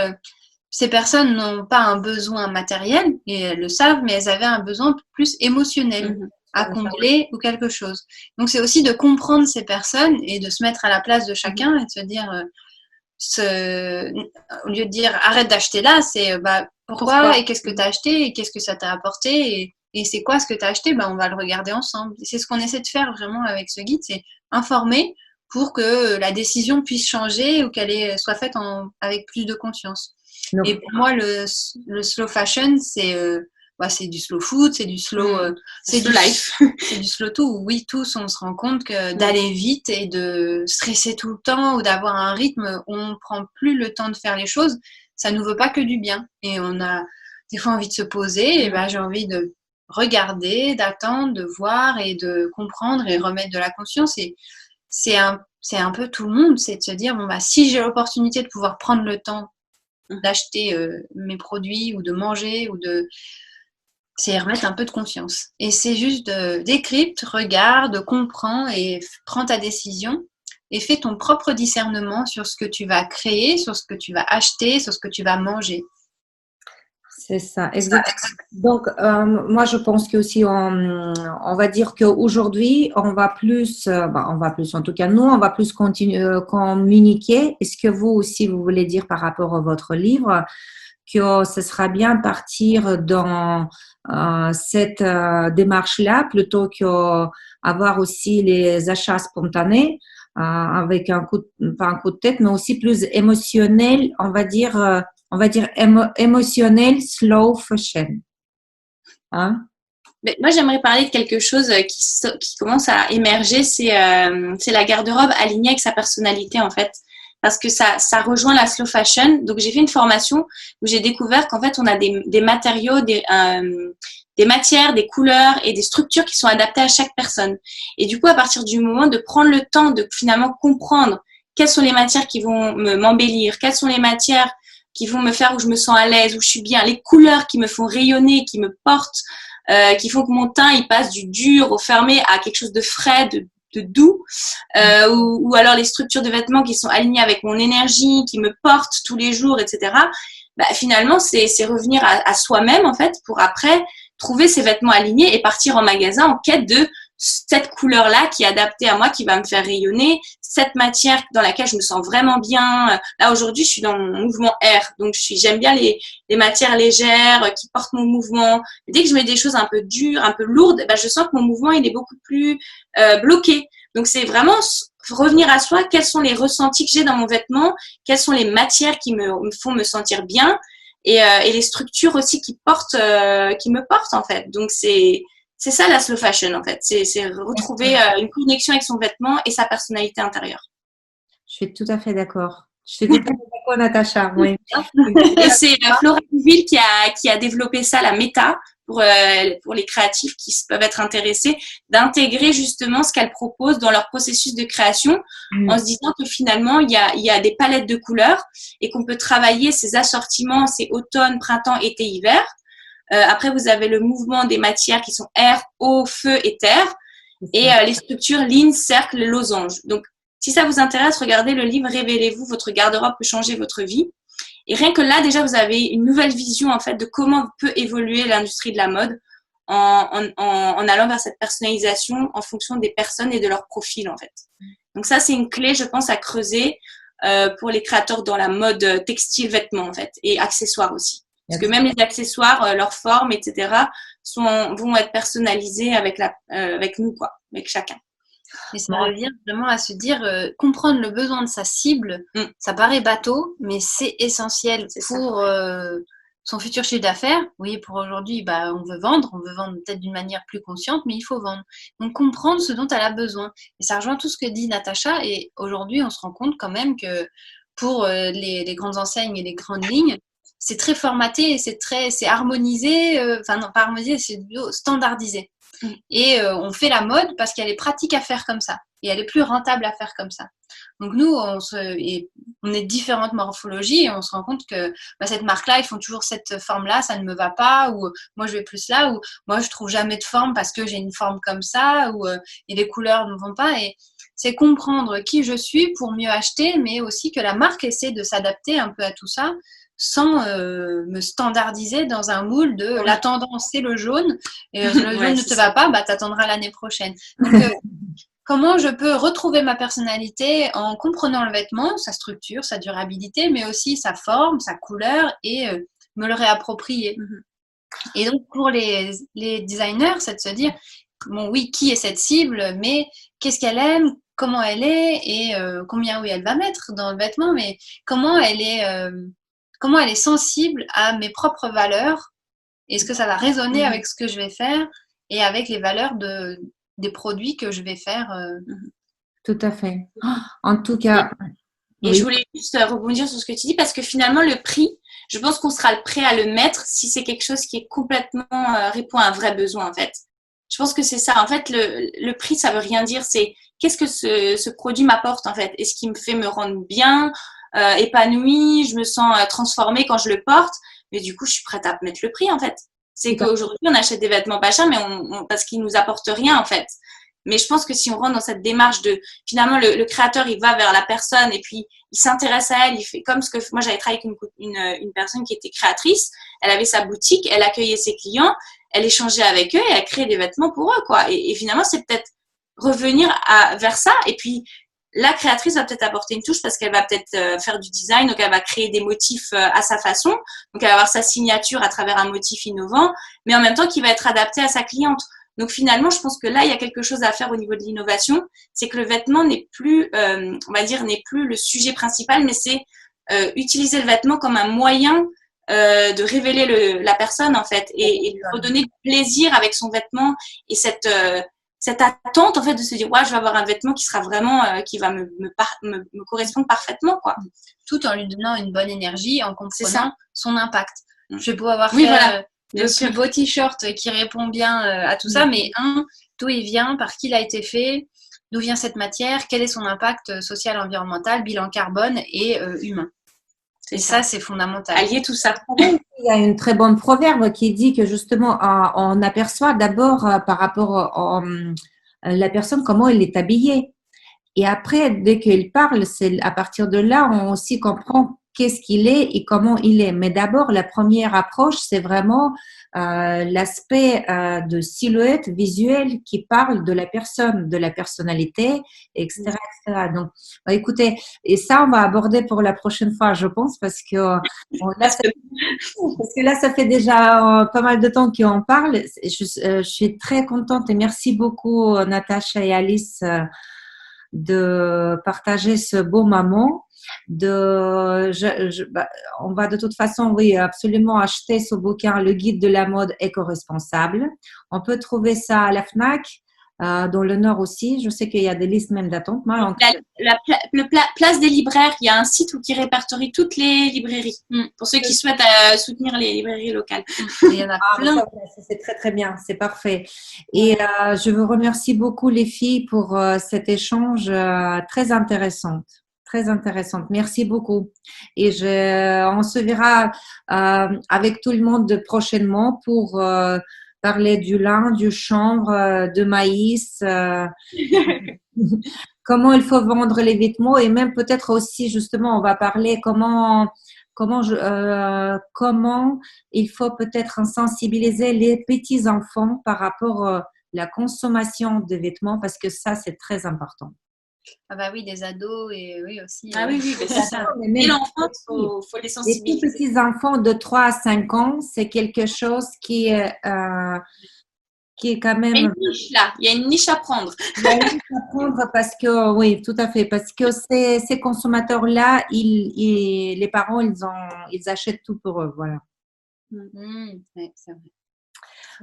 ces personnes n'ont pas un besoin matériel, et elles le savent, mais elles avaient un besoin plus émotionnel à combler ou quelque chose. Donc c'est aussi de comprendre ces personnes et de se mettre à la place de chacun et de se dire, au lieu de dire arrête d'acheter là, c'est pourquoi et qu'est-ce que tu as acheté et qu'est-ce que ça t'a apporté et c'est quoi ce que tu as acheté, on va le regarder ensemble. Et c'est ce qu'on essaie de faire vraiment avec ce guide, c'est informer pour que la décision puisse changer ou qu'elle soit faite avec plus de conscience. Donc, et pour moi, le slow fashion, c'est du slow food, c'est du slow, c'est du life, c'est du slow tout. Oui, tous, on se rend compte que d'aller vite et de stresser tout le temps ou d'avoir un rythme où on prend plus le temps de faire les choses, ça nous veut pas que du bien. Et on a des fois envie de se poser. Et j'ai envie de regarder, d'attendre, de voir et de comprendre et remettre de la conscience. Et c'est un peu tout le monde, c'est de se dire si j'ai l'opportunité de pouvoir prendre le temps d'acheter mes produits ou de manger c'est remettre un peu de confiance. Et c'est juste décrypte, regarde, comprends et prends ta décision et fais ton propre discernement sur ce que tu vas créer, sur ce que tu vas acheter, sur ce que tu vas manger. C'est ça, exactement. Donc, moi, je pense qu'aussi, on va dire qu'aujourd'hui, on va plus, en tout cas, nous, on va plus communiquer. Est-ce que vous aussi, vous voulez dire par rapport à votre livre que ce sera bien partir dans cette démarche-là plutôt qu'avoir aussi les achats spontanés avec pas un coup de tête, mais aussi plus émotionnel, on va dire émotionnel, slow fashion. Hein? Mais moi, j'aimerais parler de quelque chose qui commence à émerger, c'est la garde-robe alignée avec sa personnalité, en fait. Parce que ça rejoint la slow fashion. Donc, j'ai fait une formation où j'ai découvert qu'en fait, on a des matériaux, des matières, des couleurs et des structures qui sont adaptées à chaque personne. Et du coup, à partir du moment de prendre le temps de finalement comprendre quelles sont les matières qui vont m'embellir, quelles sont les matières qui vont me faire où je me sens à l'aise, où je suis bien, les couleurs qui me font rayonner, qui me portent, qui font que mon teint il passe du dur au fermé à quelque chose de frais, de doux, ou alors les structures de vêtements qui sont alignées avec mon énergie, qui me portent tous les jours, etc. Finalement, c'est revenir à soi-même en fait pour après trouver ces vêtements alignés et partir en magasin en quête de cette couleur-là qui est adaptée à moi, qui va me faire rayonner, cette matière dans laquelle je me sens vraiment bien. Là, aujourd'hui, je suis dans mon mouvement R, donc j'aime bien les matières légères qui portent mon mouvement. Dès que je mets des choses un peu dures, un peu lourdes, je sens que mon mouvement, il est beaucoup plus bloqué. Donc, c'est vraiment revenir à soi, quels sont les ressentis que j'ai dans mon vêtement, quelles sont les matières qui me font me sentir bien et les structures aussi qui me portent, en fait. Donc, c'est ça la slow fashion en fait, c'est retrouver une connexion avec son vêtement et sa personnalité intérieure. Je suis tout à fait d'accord. Je suis tout à fait d'accord, Natacha. Oui. Et c'est Flora Duville qui a développé ça, la méta, pour les créatifs qui peuvent être intéressés, d'intégrer justement ce qu'elle propose dans leur processus de création, en se disant que finalement il y a des palettes de couleurs et qu'on peut travailler ces assortiments, ces automne, printemps, été, hiver. Après, vous avez le mouvement des matières qui sont air, eau, feu et terre. Et les structures ligne, cercle, losange. Donc, si ça vous intéresse, regardez le livre « Révélez-vous, votre garde-robe peut changer votre vie ». Et rien que là, déjà, vous avez une nouvelle vision en fait de comment peut évoluer l'industrie de la mode en allant vers cette personnalisation en fonction des personnes et de leur profil en fait. Donc ça, c'est une clé, je pense, à creuser pour les créateurs dans la mode textile, vêtements en fait, et accessoires aussi. Parce que même les accessoires, leur forme, etc., vont être personnalisés avec nous, quoi, avec chacun. Et ça revient vraiment à se dire, comprendre le besoin de sa cible, ça paraît bateau, mais c'est essentiel pour son futur chiffre d'affaires. Oui, pour aujourd'hui, on veut vendre peut-être d'une manière plus consciente, mais il faut vendre. Donc, comprendre ce dont elle a besoin. Et ça rejoint tout ce que dit Natacha. Et aujourd'hui, on se rend compte quand même que pour les grandes enseignes et les grandes lignes, c'est très formaté, c'est harmonisé, enfin non, pas harmonisé, c'est standardisé. Et on fait la mode parce qu'elle est pratique à faire comme ça. Et elle est plus rentable à faire comme ça. Donc nous, on est différentes morphologies et on se rend compte que cette marque-là, ils font toujours cette forme-là, ça ne me va pas, ou moi je vais plus là, ou moi je trouve jamais de forme parce que j'ai une forme comme ça, ou et les couleurs ne vont pas. Et c'est comprendre qui je suis pour mieux acheter, mais aussi que la marque essaie de s'adapter un peu à tout ça sans me standardiser dans un moule de la tendance c'est le jaune et le jaune ne te va pas, t'attendras l'année prochaine. Donc comment je peux retrouver ma personnalité en comprenant le vêtement, sa structure, sa durabilité, mais aussi sa forme, sa couleur et me le réapproprier. Et donc pour les designers, c'est de se dire bon oui, qui est cette cible, mais qu'est-ce qu'elle aime, comment elle est et combien oui elle va mettre dans le vêtement, mais comment elle est sensible à mes propres valeurs. Est-ce que ça va résonner avec ce que je vais faire et avec les valeurs des produits que je vais faire Tout à fait. En tout cas, et je voulais juste rebondir sur ce que tu dis parce que finalement, le prix, je pense qu'on sera prêt à le mettre si c'est quelque chose qui est complètement répond à un vrai besoin en fait. Je pense que c'est ça. En fait, le prix, ça veut rien dire. C'est qu'est-ce que ce produit m'apporte en fait. Est-ce qu'il me fait me rendre bien, épanouie, je me sens transformée quand je le porte. Mais du coup, je suis prête à mettre le prix en fait. C'est qu'aujourd'hui, on achète des vêtements pas chers, mais parce qu'ils nous apportent rien en fait. Mais je pense que si on rentre dans cette démarche de finalement le créateur, il va vers la personne et puis il s'intéresse à elle, il fait comme ce que moi j'avais travaillé avec une personne qui était créatrice, elle avait sa boutique, elle accueillait ses clients, elle échangeait avec eux et elle créait des vêtements pour eux quoi. Et finalement c'est peut-être revenir vers ça et puis la créatrice va peut-être apporter une touche parce qu'elle va peut-être faire du design, donc elle va créer des motifs à sa façon, donc elle va avoir sa signature à travers un motif innovant, mais en même temps qui va être adapté à sa cliente. Donc finalement, je pense que là, il y a quelque chose à faire au niveau de l'innovation, c'est que le vêtement n'est plus, on va dire, n'est plus le sujet principal, mais c'est utiliser le vêtement comme un moyen de révéler la personne en fait et de redonner du plaisir avec son vêtement et cette attente en fait de se dire ouais je vais avoir un vêtement qui sera vraiment qui va me correspondre parfaitement quoi, tout en lui donnant une bonne énergie en comprenant son impact. Je vais pouvoir avoir le plus beau t-shirt qui répond bien à tout ça, mais d'où il vient, par qui il a été fait, d'où vient cette matière, quel est son impact social, environnemental, bilan carbone et humain. Et ça, c'est fondamental. Allier tout ça. Il y a une très bonne proverbe qui dit que justement, on aperçoit d'abord par rapport à la personne comment elle est habillée. Et après, dès qu'il parle, c'est à partir de là, on aussi comprend qu'est-ce qu'il est et comment il est. Mais d'abord, la première approche, c'est vraiment l'aspect de silhouette visuelle qui parle de la personne, de la personnalité, etc., etc. Donc, écoutez, et ça, on va aborder pour la prochaine fois, je pense, parce que là, ça fait déjà pas mal de temps qu'on parle. Je suis très contente et merci beaucoup, Natacha et Alice, de partager ce beau moment. On va de toute façon, oui, absolument acheter ce bouquin, le guide de la mode éco-responsable. On peut trouver ça à la Fnac, dans le Nord aussi. Je sais qu'il y a des listes même d'attente. Place des libraires, il y a un site qui répertorie toutes les librairies pour ceux qui souhaitent soutenir les librairies locales. Il y en a plein. C'est très très bien, c'est parfait. Et je vous remercie beaucoup les filles pour cet échange très intéressant. Très intéressante. Merci beaucoup. Et on se verra avec tout le monde prochainement pour parler du lin, du chanvre, de maïs, comment il faut vendre les vêtements et même peut-être aussi justement on va parler comment il faut peut-être sensibiliser les petits enfants par rapport à la consommation de vêtements parce que ça c'est très important. Ah bah oui, les ados et oui aussi. Ah oui, c'est ça. Et l'enfant, faut les sensibiliser. Les petits enfants de 3 à 5 ans, c'est quelque chose qui est quand même… Il y a une niche là, il y a une niche à prendre. Il y a une niche à prendre parce que, oui, tout à fait, parce que ces consommateurs-là, les parents, ils achètent tout pour eux, voilà. Oui, c'est vrai.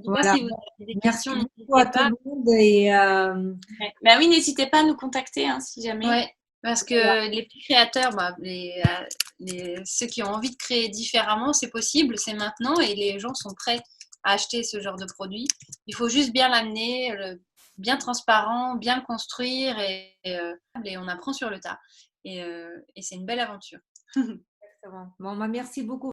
Voilà. Si vous avez des questions, merci beaucoup à tout le monde. Et, Ben oui, n'hésitez pas à nous contacter si jamais. Ouais. Parce Voilà. que les petits créateurs, ceux qui ont envie de créer différemment, c'est possible, c'est maintenant et les gens sont prêts à acheter ce genre de produit. Il faut juste bien l'amener, bien transparent, bien le construire et on apprend sur le tas. Et c'est une belle aventure. Exactement. Bon, bah, merci beaucoup.